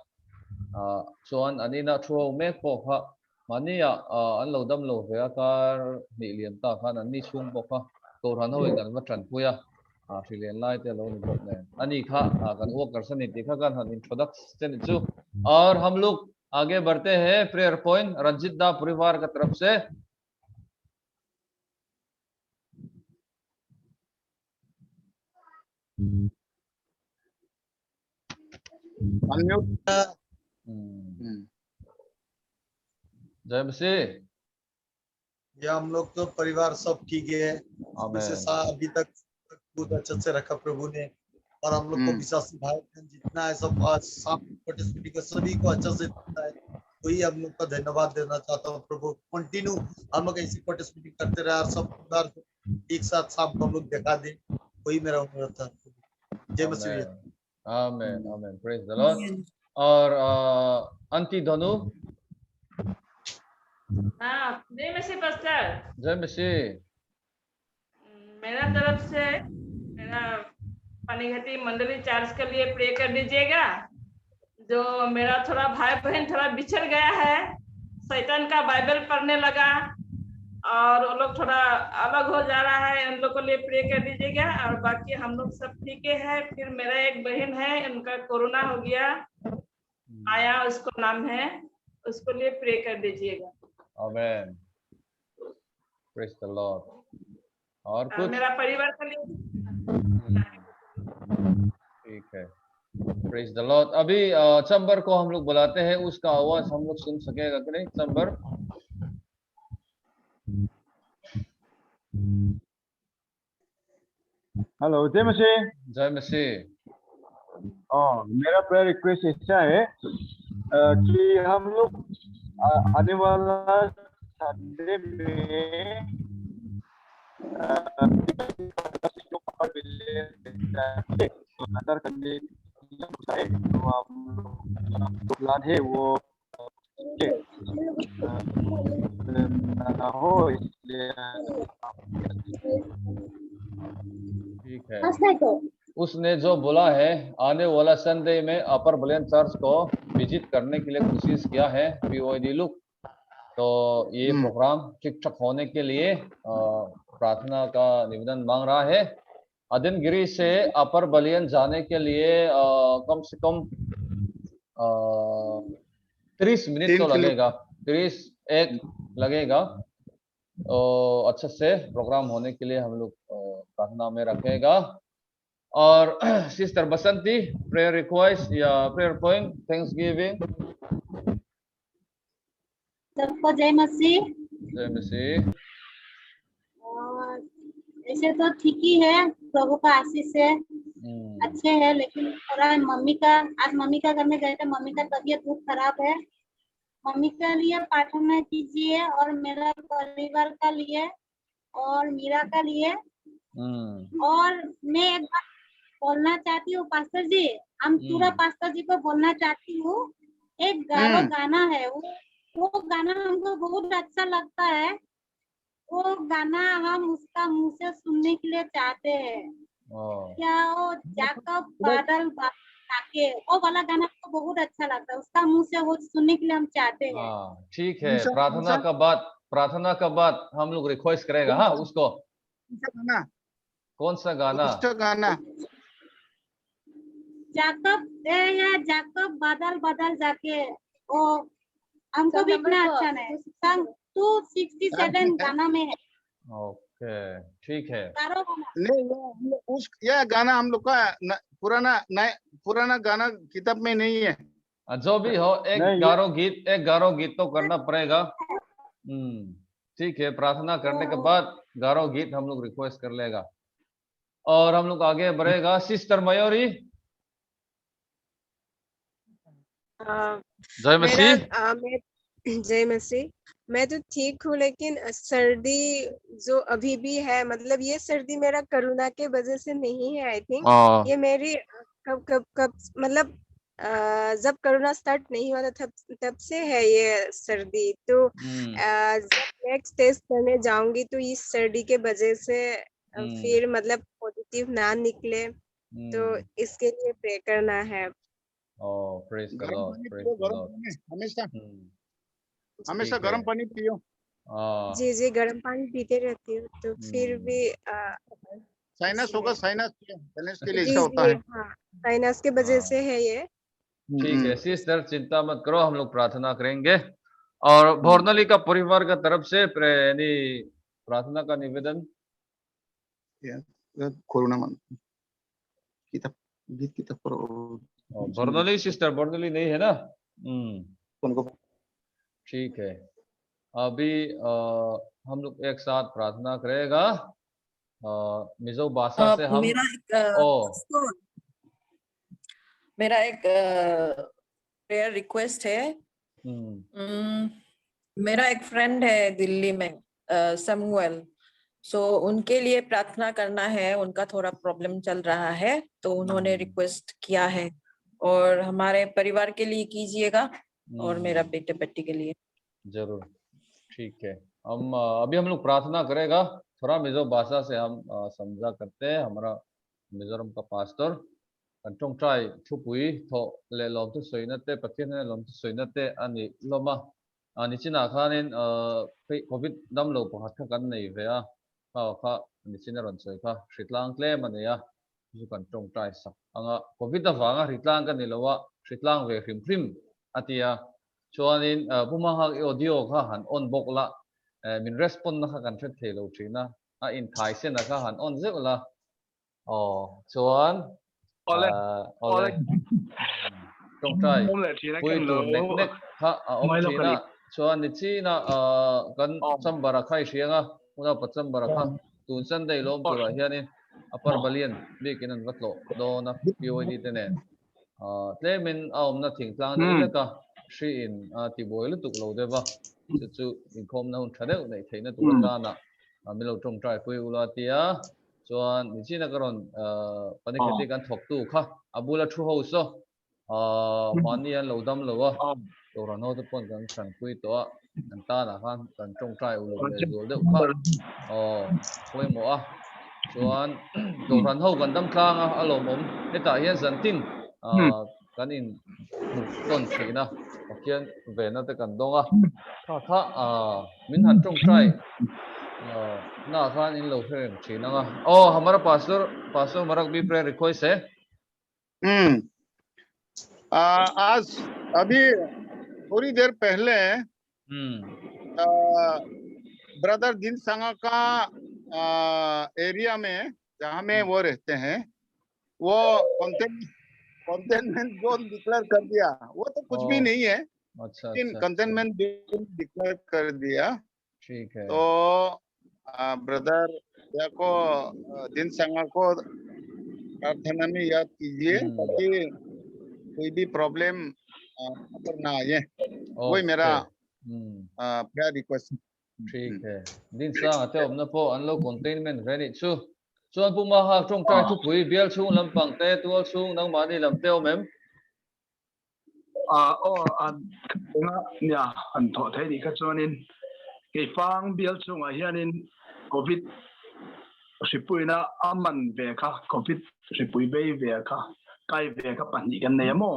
chuan anina thro me po kha mania an lo dam lo ve kar ni lian ta khan an ni chung po kha to ran hoi kan va tran puya Australian lai te lo ni bok ne ani kha kan workers ni ti kha kan han introduction chu और हम लोग आगे बढ़ते हैं prayer point Ranjit दा परिवार की तरफ से। जय मसीह। या हम लोग तो परिवार सब ठीक है, अभी तक बहुत अच्छे से रखा प्रभु ने, और हम लोग को विश्वासी भाई जितना है सब पार्टिसिपेट का सभी को अच्छा से देता है, वही हम लोग का धन्यवाद देना चाहता हूँ प्रभु। कंटिन्यू हम लोग ऐसी पार्टिसिपेट करते रहे और सब परिवार एक साथ शाम को हम लोग दिखा दें, वही मेरा अनुरोध था। जय मसीह। आमेन आमेन, प्रेज द लॉर्ड। और आंटी धनु। हाँ, जय मसीह पास्टर। जय मसीह। मेरा तरफ से मेरा पानीघाटी मंडली चार्ज के लिए प्रे कर दीजिएगा। जो मेरा थोड़ा भाई बहन थोड़ा बिछड़ गया है, शैतान का बाइबल पढ़ने लगा और वो लोग थोड़ा अलग हो जा रहा है, उन लोग को लिए प्रे कर दीजिएगा। और बाकी हम लोग सब ठीक है। फिर मेरा एक बहन है, उनका कोरोना हो गया, आया उसको नाम है, उसको लिए प्रे कर दीजिएगा। आमेन, प्रेज द लॉर्ड। और कुछ मेरा परिवार के लिए ठीक है, प्रेज द लॉर्ड। अभी चंबर को हम लोग बुलाते हैं, उसका आवाज हम लोग सुन सकेगा कि नहीं? चंबर। हेलो, जय मसीह। जय मसीह। मेरा प्रेयर रिक्वेस्ट ऐसा है कि हम लोग आने वाला संडे में अंदर करने प्लान है वो हो, इसलिए ठीक है। उसने जो बोला है आने वाला संडे में अपर बलियन चर्च को विजिट करने के लिए कोशिश किया है POD लुक, तो ये प्रोग्राम ठीक ठाक होने के लिए प्रार्थना का निवेदन मांग रहा है। अदनगिरी से अपर बलियन जाने के लिए कम से कम 30 मिनट तो लगेगा, 31 लगेगा। अच्छे से प्रोग्राम होने के लिए हम लोग प्रार्थना में रखेगा। और सिस्टर बसंती, प्रेयर रिक्वेस्ट या प्रेयर पॉइंट, थैंक्स गिविंग। सबको जय मसीह। जय मसीह। ऐसे तो ठीक ही है, प्रभु का आशीष है, अच्छे है, लेकिन थोड़ा आज मम्मी का घर में गए थे, मम्मी का तबीयत बहुत खराब है। मम्मी के लिए प्रार्थना कीजिए और मेरा परिवार का लिए और मीरा का लिए। और मैं एक बात बोलना चाहती हूँ पास्टर जी, हम पूरा पास्टर जी को बोलना चाहती हूँ। एक गारो गाना है, वो गाना हमको बहुत अच्छा लगता है। वो गाना हम उसका मुंह से सुनने के लिए चाहते हैं। क्या वो जाकब बादल ताके, वो वाला गाना हमको बहुत अच्छा लगता है, उसका मुंह से वो सुनने के लिए हम चाहते हैं। ठीक है, प्रार्थना का बाद हम लोग रिक्वेस्ट करेगा। हाँ, उसको गाना, कौन सा गाना? गाना जाकब बादल बादल जाके, वो हमको भी इतना अच्छा नहीं। संग 267 गाना में है। ओके, ठीक है। नहीं, यह गाना हम लोग का पुराना गाना किताब में नहीं है। जो भी हो, एक गारो गीत तो करना पड़ेगा। ठीक है, प्रार्थना करने के बाद गारो गीत हम लोग रिक्वेस्ट कर लेगा और हम लोग आगे बढ़ेगा। सिस्टर मयूरी, जय मसीह। जय मसीह। मैं तो ठीक हूँ, लेकिन सर्दी जो अभी भी है, मतलब ये सर्दी मेरा कोरोना के वजह से नहीं है। आई थिंक ये मेरी कब मतलब जब कोरोना स्टार्ट नहीं हुआ था तब से है ये सर्दी। तो जब नेक्स्ट टेस्ट करने जाऊंगी तो इस सर्दी के वजह से फिर मतलब पॉजिटिव ना निकले, तो इसके लिए प्रे करना है। Praise the Lord. हमेशा गर्म पानी पियो। जी, गर्म पानी पीते रहती हूँ, तो फिर भी साइनस होगा, साइनस के लिए जी ऐसा होता है। हाँ, साइनस के वजह से है ये। ठीक है सिस्टर, चिंता मत करो, हम लोग प्रार्थना करेंगे। और भोरनली का परिवार का तरफ से प्रार्थना का निवेदन। कोरोना भोरनली सिस्टर, भोरनली नहीं है ना? ठीक है, अभी हम लोग एक साथ प्रार्थना करेगा। मिजो भाषा से हम मेरा एक प्रेयर रिक्वेस्ट है। मेरा एक फ्रेंड है दिल्ली में, समुएल, सो उनके लिए प्रार्थना करना है। उनका थोड़ा प्रॉब्लम चल रहा है, तो उन्होंने रिक्वेस्ट किया है, और हमारे परिवार के लिए कीजिएगा और मेरा बेटे बेटी के लिए। जरूर, ठीक है। अभी हम लोग प्रार्थना करेगा। थोड़ा मिजो भाषा से हम समझा करते हैं। हमारा मिजोरम का पास्टर कंट्रों ट्राई छुपुई तो ले लोम तो सोइनते पतिने लोम तो सोइनते अनि लोमा अनि चिना खानिन कोविड दम लो पहात का कन नहीं भैया खा अनि चिना रन सोइ खा श्रीतलांग क्ले मनेया जो कंट्रों ट्राई सा अंगा कोविड दा वांगा श्रीतलांग का निलवा श्रीतलांग वे फिम अतिया चुआनिन बुमाहा ऑडियो खा हन on बोकला min respond na kan thlet thelo thina a in thai se na kha han on ze la chuan ole tong trai pui tu nek kha om thina chuan ni china kan chambara khai hrianga una pachambara kha tun san dei lom tura hianin upper balian bikin an vatlo do na pod tene tle min aum na thing tlang ni le ka shri in ti boil tuk lo de ba chu in khom na hun thade nei theina tu da na milo tong trai pui ula tia chuan ni china karon pani khati kan thok tu kha abula thu ho so mani an lo dam lo wa to ran ho to pon kan san pui to an ta na khan kan tong trai ulo le zul de kha poi mo a chuan to ran ho kan dam thlang a alom om eta hian zan tin kan in ton thina kian ve na te kan donga kha min han tong trai ना खान इन लोग फिर ठीक ना हमारा pastor मरक भी prayer request है। आज अभी थोड़ी देर पहले ब्रदर दिन संगा का एरिया में जहाँ में वो रहते हैं, वो कंटेनमेंट जोन डिक्लेयर कर दिया। वो तो कुछ भी नहीं है, लेकिन कंटेनमेंट जोन डिक्लेयर कर दिया। ठीक है, तो ब्रदर को दिन संगा को प्रार्थना में याद कीजिए ताकि कोई भी प्रॉब्लम ना आए। वही मेरा प्रेयर रिक्वेस्ट। ठीक है दिन sang te om na po an lo containment ready chu chuan puma ha trong trai thu pui bial chung lampang te tual chung nang mani lam te omem an nya an tho thei ni ka chuanin ke fang bial chung a hianin covid sipuina aman ve kha covid sipui be ve kha kai ve kha pan ni kan ne mo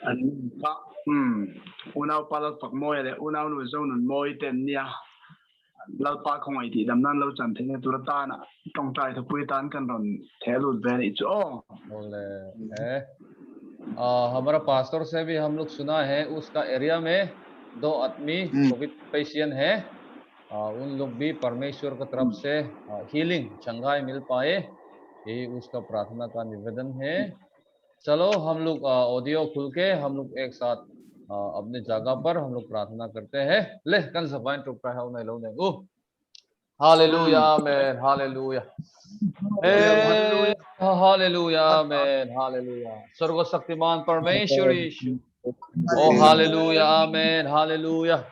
an ka unau palak pak moi le unau nu zon nun moi ten nia lau pa khong ai ti dam nan lo chan theng tu ta na tong tai thu pui tan kan ron thelu ve ni chu बोले है हमारा pastor से भी हम लोग सुना है उसका एरिया में 2 आदमी कोविड पेशेंट है उन लोग भी परमेश्वर की तरफ से हीलिंग चंगाई मिल पाए ये उसका प्रार्थना का निवेदन है चलो हम लोग ऑडियो खुल के हम लोग एक साथ अपने जगह पर हम लोग प्रार्थना करते हैं ले कन सबाइन टुक प्राय नहीं लो नहीं hallelujah amen hallelujah hallelujah amen hallelujah सर्वशक्तिमान परमेश्वर यीशु ओ hallelujah amen hallelujah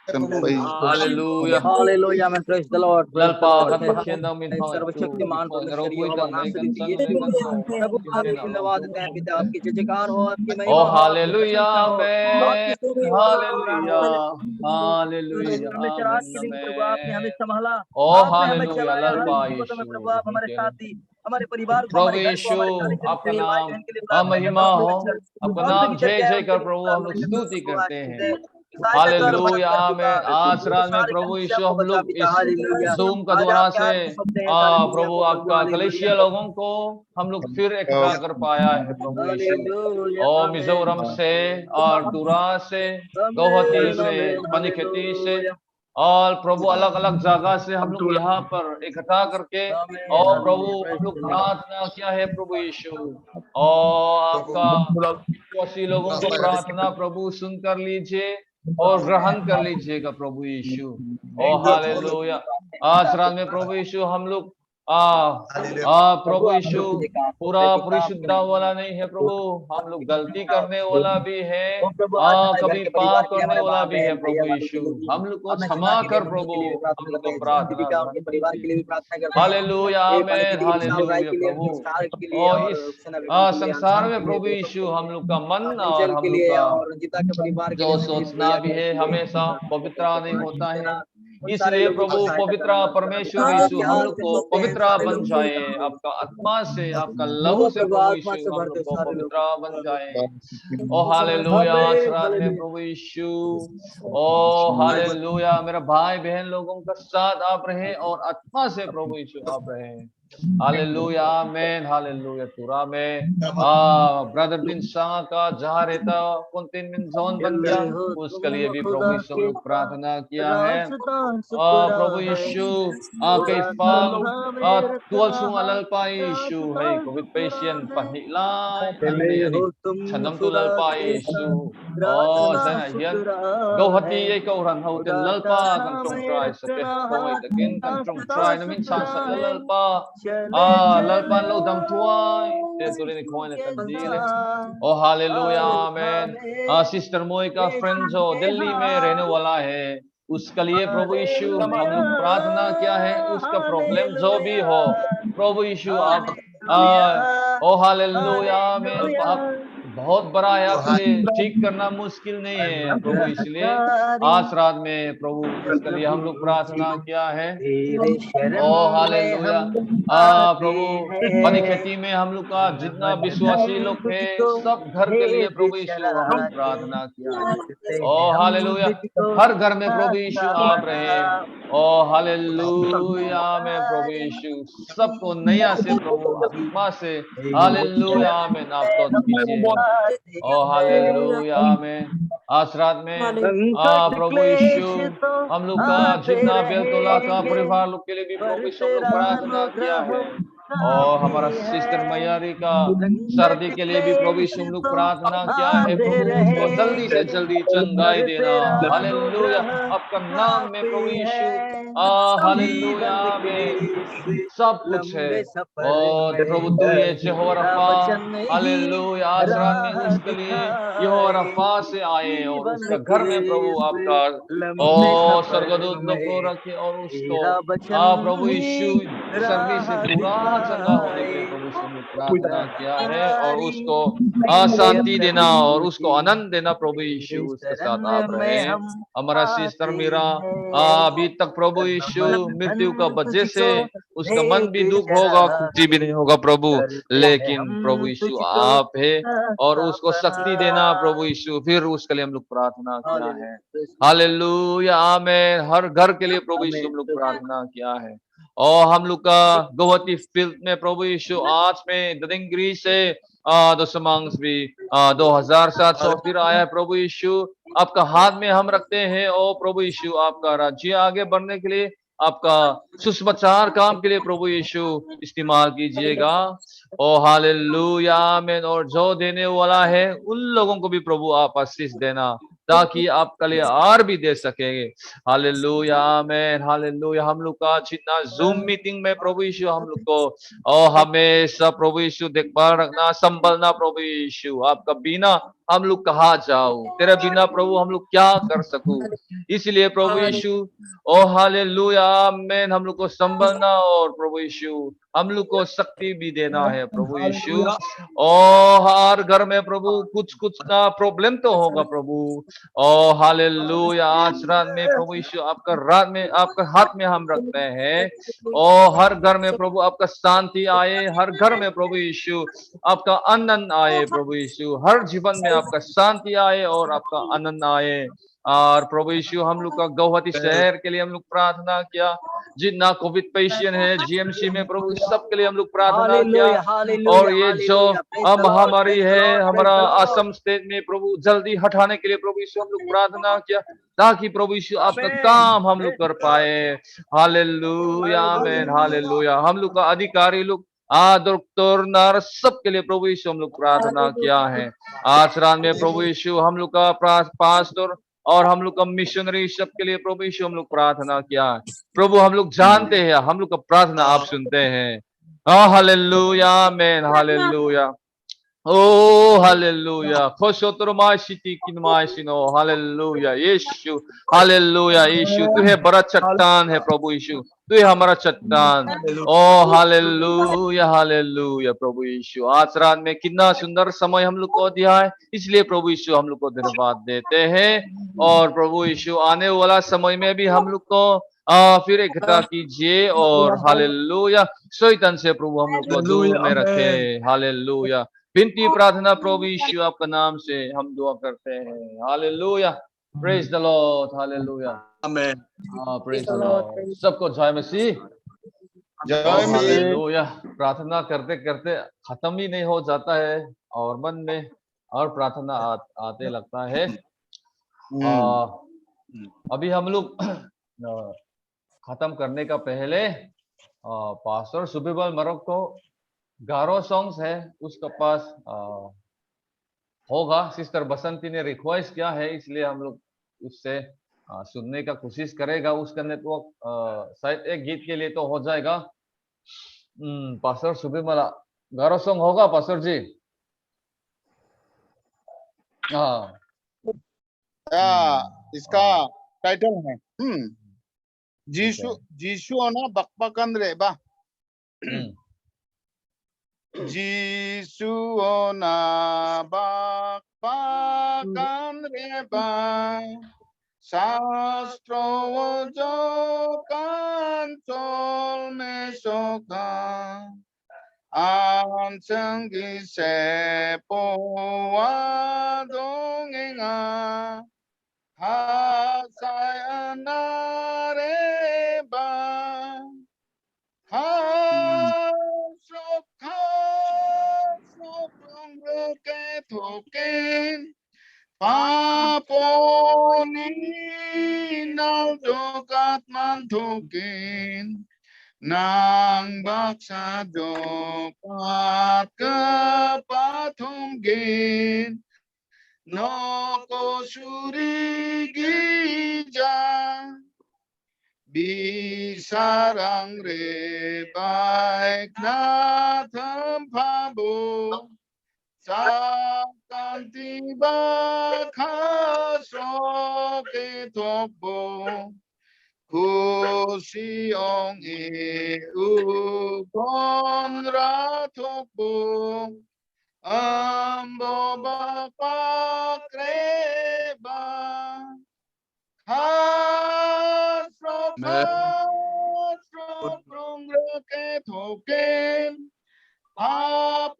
hallelujah hallelujah मैं प्रेज द लॉर्ड ललपा खत बखिन नम इन सर्वशक्तिमान नरो कोई तन नहीं प्रभु आपको धन्यवाद देते हैं पिता आपकी जय जयकार हो आपकी महिमा ओ हालेलुया आमेन हालेलुया हालेलुया प्रभु आपने हमें संभाला ओ हालेलुया ललपा प्रभु आप हमारे साथी हमारे परिवार को प्रभु यीशु आपका नाम महिमा हो आपका नाम जय जय कर प्रभु हम लोग स्तुति करते हैं हालेलुया आमेन आज रात में प्रभु यीशु हम लोग इस जूम का द्वारा से प्रभु आपका कलेशिया लोगों को हम लोग फिर इकट्ठा कर पाया है प्रभु यीशु और मिजोरम से और दूरा से गौहती से पनिखेती से और प्रभु अलग अलग जगह से हम लोग यहाँ पर इकट्ठा करके और प्रभु हम लोग प्रार्थना किया है प्रभु यीशु और आपका विश्वासी लोगों को प्रार्थना प्रभु सुन कर लीजिए और ग्रहण कर लीजिएगा प्रभु यीशु ओ हालेलुया आज रात में प्रभु यीशु हम लोग प्रभु यीशु पूरा परिशुद्ध वाला नहीं है प्रभु हम लोग गलती करने वाला भी है कभी पाप करने वाला भी है प्रभु यीशु हम लोग को क्षमा कर प्रभु हम लोग को प्रार्थना हालेलुया आमेन हालेलुया प्रभु और इस संसार में प्रभु यीशु हम लोग का मन और हम लोग का जो सोचना भी है हमेशा पवित्र नहीं होता है इसलिए प्रभु पवित्र परमेश्वर यीशु हम लोग को पवित्र बन जाए आपका आत्मा से आपका लहू से प्रभु यीशु हम लोग को पवित्र बन जाए ओ हालेलुया आज रात में प्रभु यीशु ओ हालेलुया मेरा भाई बहन लोगों का साथ आप रहे और आत्मा से प्रभु यीशु आप रहे हालेलुया आमेन हालेलुया तुरा में ब्रदर बिन शाह का जहाँ रहता कंटेनमेंट जोन बन गया उसके लिए भी प्रभु यीशु ने प्रार्थना किया है प्रभु यीशु कई फाम तुअल सुंग अल्पा यीशु है कोविड पेशेंट पहिला छनम तुअल्पा यीशु जना हियन गौहती ये कौरन हौते लल्पा कंट्रोल ट्राई सके कोई तकिन कंट्रोल ट्राई नमिन सांस लल्पा lalpan lo dam tuai te turin ko ne tandile ओ हालेलुया आमेन सिस्टर मोई का फ्रेंड जो दिल्ली में रहने वाला है उसके लिए प्रभु यीशु हम लोग प्रार्थना किया है उसका प्रॉब्लम जो भी हो प्रभु यीशु आप ओ हालेलुया आमेन आप बहुत बड़ा है आपसे ठीक करना मुश्किल नहीं है प्रभु इसलिए आज रात में प्रभु इसके लिए हम लोग प्रार्थना किया है ओ हालेलुया प्रभु बनी खेती में हम लोग का जितना विश्वासी लोग थे सब घर के लिए प्रभु यीशु हम लोग प्रार्थना किया है ओ हालेलुया हर घर में प्रभु यीशु आप रहे ओ हालेलुया में प्रभु यीशु सबको नया से प्रभु आत्मा से हालेलुया में आप तो कीजिए ओ हालेलुया में आज रात में प्रभु यीशु हम लोग का जितना बेलतोला का परिवार लोग के लिए भी प्रभु यीशु ने प्रार्थना किया है और हमारा सिस्टर मैयारी का सर्दी के लिए भी प्रभु यीशु हम लोग प्रार्थना किया है प्रभु, उसको जल्दी से जल्दी चंगाई देना। हालेलुया, आपका नाम में प्रभु यीशु, हालेलुया में सब कुछ है। और प्रभु तू ये यहोवा रफा, हालेलुया, आज रात में उसके लिए यहोवा रफा से आए और उसका घर में प्रभु आपका स्वर्गदूत लोग को रखे और उसको प्रभु यीशु सर्दी से पूरा चंगा होने के लिए प्रभु यीशु ने प्रार्थना किया है और उसको शांति देना और उसको आनंद देना। प्रभु यीशु उसके साथ आप रहे। हमारा सिस्टर मीरा अभी तक प्रभु यीशु मृत्यु का वजह से उसका मन भी दुख होगा, खुशी भी नहीं होगा प्रभु, लेकिन प्रभु यीशु आप है और उसको शक्ति देना प्रभु यीशु। फिर उसके लिए हम लोग प्रार्थना किया है। हालेलुया, आमीन। हर घर के लिए प्रभु यीशु हम लोग प्रार्थना किया है। और हम लोग का गुवाहाटी फील्ड में प्रभु यीशु आज में दरिंगरी से दशमांश भी 2700 फिर आया है। प्रभु यीशु आपका हाथ में हम रखते हैं और प्रभु यीशु आपका राज्य आगे बढ़ने के लिए, आपका सुसमाचार काम के लिए प्रभु यीशु इस्तेमाल कीजिएगा। ओ हालेलुया, आमीन। और जो देने वाला है उन लोगों को भी प्रभु आप आशीष देना ताकि आपके लिए और भी दे सकेंगे। हालेलुया, आमीन, हालेलुया। हम लोग का जितना जूम मीटिंग में प्रभु यीशु हम लोग को और हमेशा प्रभु यीशु देखभाल रखना, संभलना प्रभु यीशु। आपका बिना हम लोग कहाँ जाओ, तेरे बिना प्रभु हम लोग क्या कर सकूं, इसलिए प्रभु यीशु ओ हालेलुया, आमीन, हम लोग को संभलना और प्रभु यीशु हम लोग को शक्ति भी देना है प्रभु यीशु। और हर घर में प्रभु कुछ कुछ का प्रॉब्लम तो होगा प्रभु। ओ हालेलुया, आज रात में प्रभु यीशु आपका रात में आपका हाथ में हम रखते हैं और हर घर में प्रभु आपका शांति आए, हर घर में प्रभु यीशु आपका आनंद आए प्रभु यीशु, हर जीवन में आपका शांति आए और आपका आनंद आए। और प्रभु यीशु हम लोग का गुवाहाटी शहर के लिए हम लोग प्रार्थना किया, जितना कोविड पेशेंट है जीएमसी में प्रभु सब के लिए हम लोग प्रार्थना किया। और ये जो महामारी है हमारा असम स्टेट में प्रभु जल्दी हटाने के लिए प्रभु यीशु हम लोग प्रार्थना किया ताकि प्रभु यीशु आपका काम हम लोग कर पाए। हालेलुया, आमीन, हालेलुया। हम लोग का अधिकारी लोग डॉक्टर नर्स सबके लिए प्रभु यीशु हम लोग प्रार्थना किया है। आज रात में प्रभु यीशु हम लोग का पास्टर और हम लोग का मिशनरी सबके लिए प्रभु यीशु हम लोग प्रार्थना किया। प्रभु हम लोग जानते हैं हम लोग का प्रार्थना आप सुनते हैं। हालेलुया, आमीन, हालेलुया। ओ हालेलुया, हालेलुया यीशु, हालेलुया यीशु, तू है बड़ा चट्टान है प्रभु यीशु, तू है हमारा चट्टान। ओ हालेलुया, हालेलुया प्रभु यीशु। आज रात में कितना सुंदर समय हम लोग को दिया है, इसलिए प्रभु यीशु हम लोग को धन्यवाद देते हैं। और प्रभु यीशु आने वाला समय में भी हम लोग को फिर इकट्ठा कीजिए और हालेलुया शैतान से प्रभु हम लोग को दूर में रखे। हालेलुया, विनती प्रार्थना प्रभु यीशु आपका नाम से हम दुआ करते हैं। Hallelujah, praise the Lord, hallelujah, आमीन, प्रेज द लॉर्ड। सबको जय मसीह, जय मसीह। हालेलुया, प्रार्थना करते करते खत्म ही नहीं हो जाता है और मन में और प्रार्थना आते लगता है। अभी हम लोग खत्म करने का पहले पास्टर सुबेबल मरक को गारो सॉन्ग्स है उसके पास होगा। सिस्टर बसंती ने रिक्वेस्ट किया है इसलिए हम लोग उससे सुनने का कोशिश करेगा। उसका नेटवर्क शायद एक गीत के लिए तो हो जाएगा। पास्टर सुबेबल गारो सॉन्ग होगा पास्टर जी? हाँ, इसका टाइटल है जीशु जीशु ना बकबकन रे बा। जीशु ना बकबकन रे बा, शास्त्रो जो कांचोल में सोका आंसंगी से पोवा दोंगेंगा हासायना रे बा के थोकेन पापोनी नौ जोगात मान थोकेन Nang baksa jokat kepatunggin no ko suri gija bisarang re baik na tampabo sa kantiba kaso ke topo Kusiong iupon ratokbo ambo bapakreba hasrokrong reke token aponinal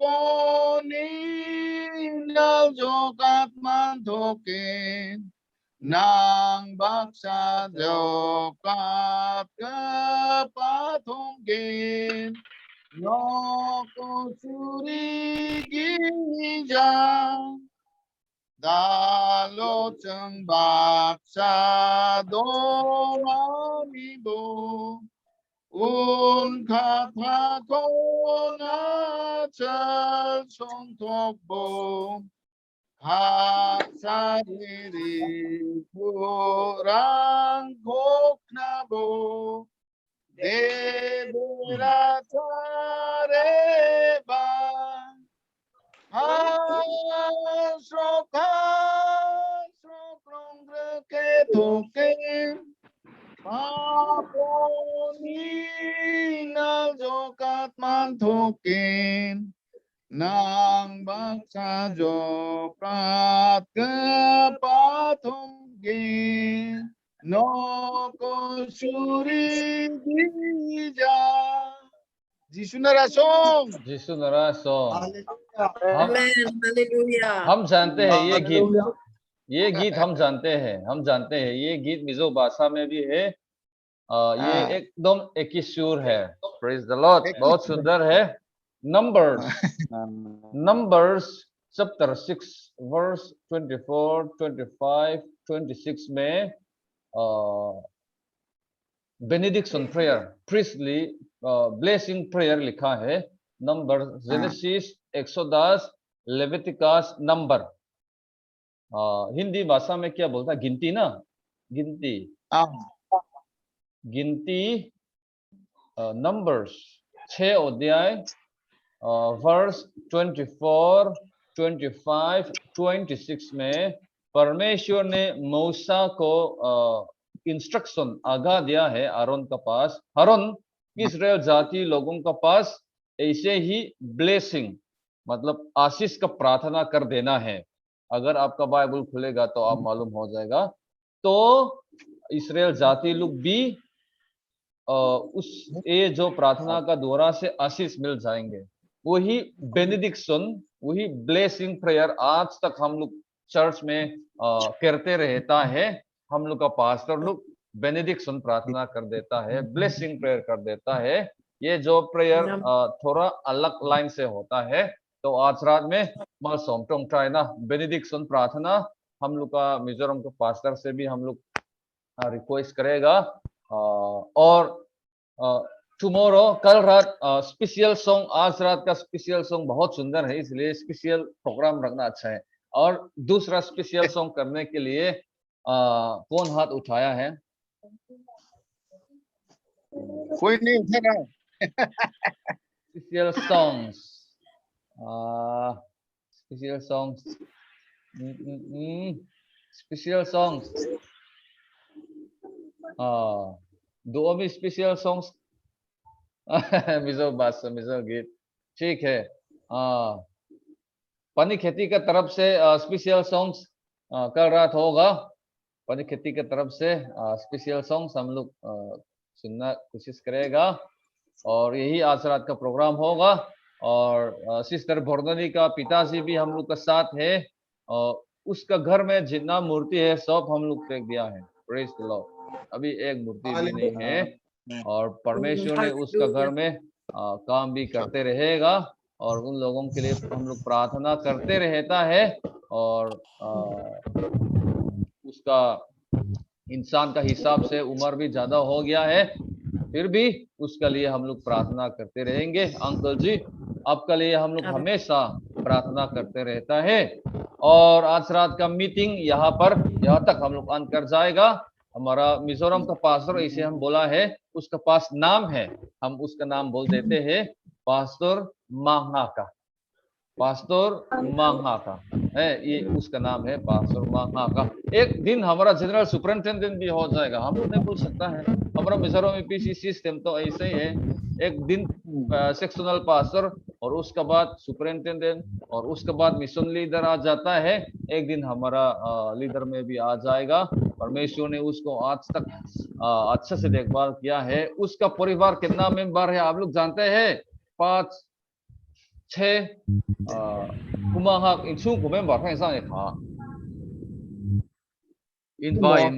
jokat mantoken Nang baksa jokat kepatunggin no kusuri gija dalo ceng baksa domanibo un kata kona cel song tokbo Hasariri kurang koknabo Debera tareba Hasrokrong reke token Paponinal jokat mantoken Nang baksa jokat kepatunggin no ko suri gija Jisu narasong यीशु नरा song Amen. Hallelujah. हम जानते हैं ये गीत हम जानते हैं ये गीत मिजो भाषा में भी है। ये एकदम एक ही सुर है। प्रेज द लॉर्ड, बहुत सुंदर है। नंबर्स चैप्टर 6 वर्स 24, 25, 26 में benediction prayer, priestly blessing prayer लिखा है। Number Genesis, Exodus, Leviticus, number. Hindi भाषा में क्या बोलता है? गिनती ना, गिनती। नंबर्स 6 अध्याय वर्स 24, 25, 26 में परमेश्वर ने मूसा को इंस्ट्रक्शन आज्ञा दिया है आरोन का पास। आरोन इस्राएल जाति लोगों का पास ऐसे ही ब्लेसिंग मतलब आशीष का प्रार्थना कर देना है। अगर आपका बाइबल खुलेगा तो आप मालूम हो जाएगा। तो इस्राएल जाति लोग भी उस ये जो प्रार्थना का द्वारा से आशीष मिल जाएंगे। वही बेनेडिक्शन, वही ब्लेसिंग प्रेयर आज तक हम लोग चर्च में करते रहता है। हम लोग का पास्टर लोग बेनेडिक्शन प्रार्थना कर देता है, ब्लेसिंग प्रेयर कर देता है। ये जो प्रेयर थोड़ा अलग लाइन से होता है। तो आज रात में मैं सोमटोंग चाइना बेनेडिक्शन प्रार्थना हम लोग का मिजोरम के पास्टर से भी हम लोग रिक्वेस्ट करेगा। और टुमारो कल रात स्पेशल सॉन्ग, आज रात का स्पेशल सॉन्ग बहुत सुंदर है, इसलिए स्पेशल प्रोग्राम रखना अच्छा है। और दूसरा स्पेशल सॉन्ग करने के लिए कौन हाथ उठाया है? कोई नहीं उठा रहा। Special songs, special songs, special songs. दो अभी स्पेशल सॉन्ग्स मिजो बात मिजो गीत ठीक है। पानी खेती का तरफ से स्पेशल सॉन्ग्स कल रात होगा। पानी खेती की तरफ से स्पेशल सॉन्ग्स हम लोग सुनना कोशिश करेगा। और यही आज रात का प्रोग्राम होगा। और सिस्टर भोरदनी का पिताजी भी हम लोग का साथ है। और उसका घर में जितना मूर्ति है सब हम लोग फेंक दिया है। Praise the Lord. अभी एक मूर्ति भी नहीं है। और परमेश्वर ने उसका घर में काम भी करते रहेगा। और उन लोगों के लिए हम लोग प्रार्थना करते रहता है। और उसका इंसान का हिसाब से उम्र भी ज्यादा हो गया है। फिर भी उसके लिए हम लोग प्रार्थना करते रहेंगे। अंकल जी, आपके लिए हम लोग हमेशा प्रार्थना करते रहता है। और आज रात का मीटिंग यहाँ तक हम लोग अंत कर जाएगा। हमारा मिजोरम का पास्टर इसे हम बोला है, उसका पास नाम है, हम उसका नाम बोल देते हैं पास्टर मांगा। पास्टर मांगा है, ये उसका नाम है, पास्टर मांगा। एक दिन हमारा जनरल सुपरिंटेंडेंट भी हो जाएगा, हम लोग नहीं बोल सकता है। हमारा मिजोरम में पीसी सिस्टम तो ऐसे ही है, एक दिन सेक्शनल पास्टर और उसके बाद सुपरिंटेंडेंट और उसके बाद मिशन लीडर आ जाता है। एक दिन हमारा लीडर में भी आ जाएगा। परमेश्वर ने उसको आज तक अच्छे से देखभाल किया है। उसका परिवार कितना मेंबर है आप लोग जानते हैं? 5 6 कुमाहक इंसू को मेंबर है सांग था invite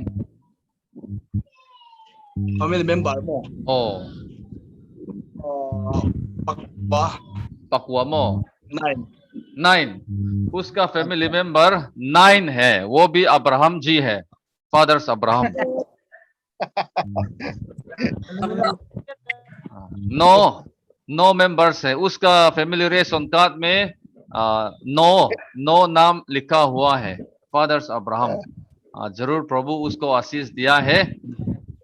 family member mo pakwa mo 9 उसका फैमिली मेंबर 9 है, वो भी अब्राहम जी है, फादर्स अब्राहम। 9 मेंबर्स है। उसका फैमिली रेशन कार्ड में 9 नाम लिखा हुआ है, फादर्स अब्राहम। जरूर प्रभु उसको आशीष दिया है।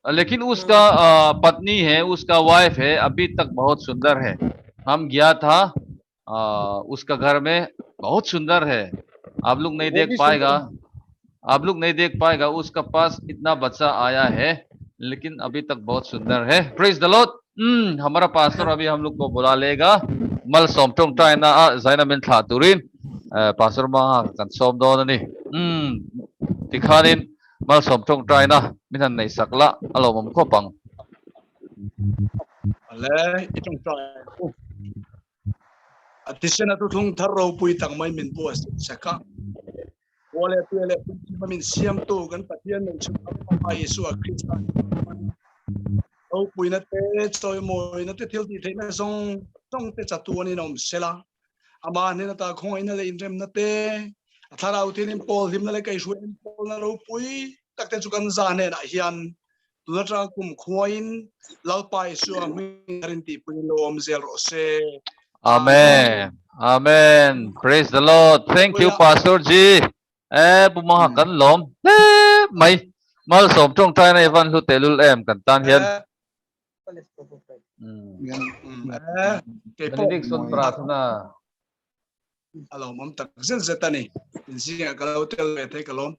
लेकिन उसका पत्नी है, उसका वाइफ है, अभी तक बहुत सुंदर है। हम गया था उसका घर में, बहुत सुंदर है। आप लोग नहीं देख पाएगा, उसका पास इतना बच्चा आया है, लेकिन अभी तक बहुत सुंदर है। Praise the Lord. हमारा पास्टर अभी हम लोग को बुला लेगा। मल सोमटोंग टाइना जाइना मिन था तुरिन पास्टर मा kan som do ni tikhanin mal somtong traina minan nei sakla alo mom ko pang le itong try atisen atu thung tharo pui tang mai min boss saka wole pele min siam tu kan pathian min chu pa yesu a christ au pui na te choi moi na te thil ti theina song te chatu ni nom sela ama ne na ta khoi na le indrem na te athara utin in pol him na le kai shu in pol na ro pui tak te chu kan za ne na hian tu na tra kum khoin lalpai su a min rin ti pui lo om zel ro se. Amen. Amen. Praise the Lord. Thank you, Pastor G. Bumaha kan lom. May mal som trong trai na evan lu telul em kan tan hian. Benediction प्रार्थना. Alo mom tak zel zetani. Insi kalau tel te kalom.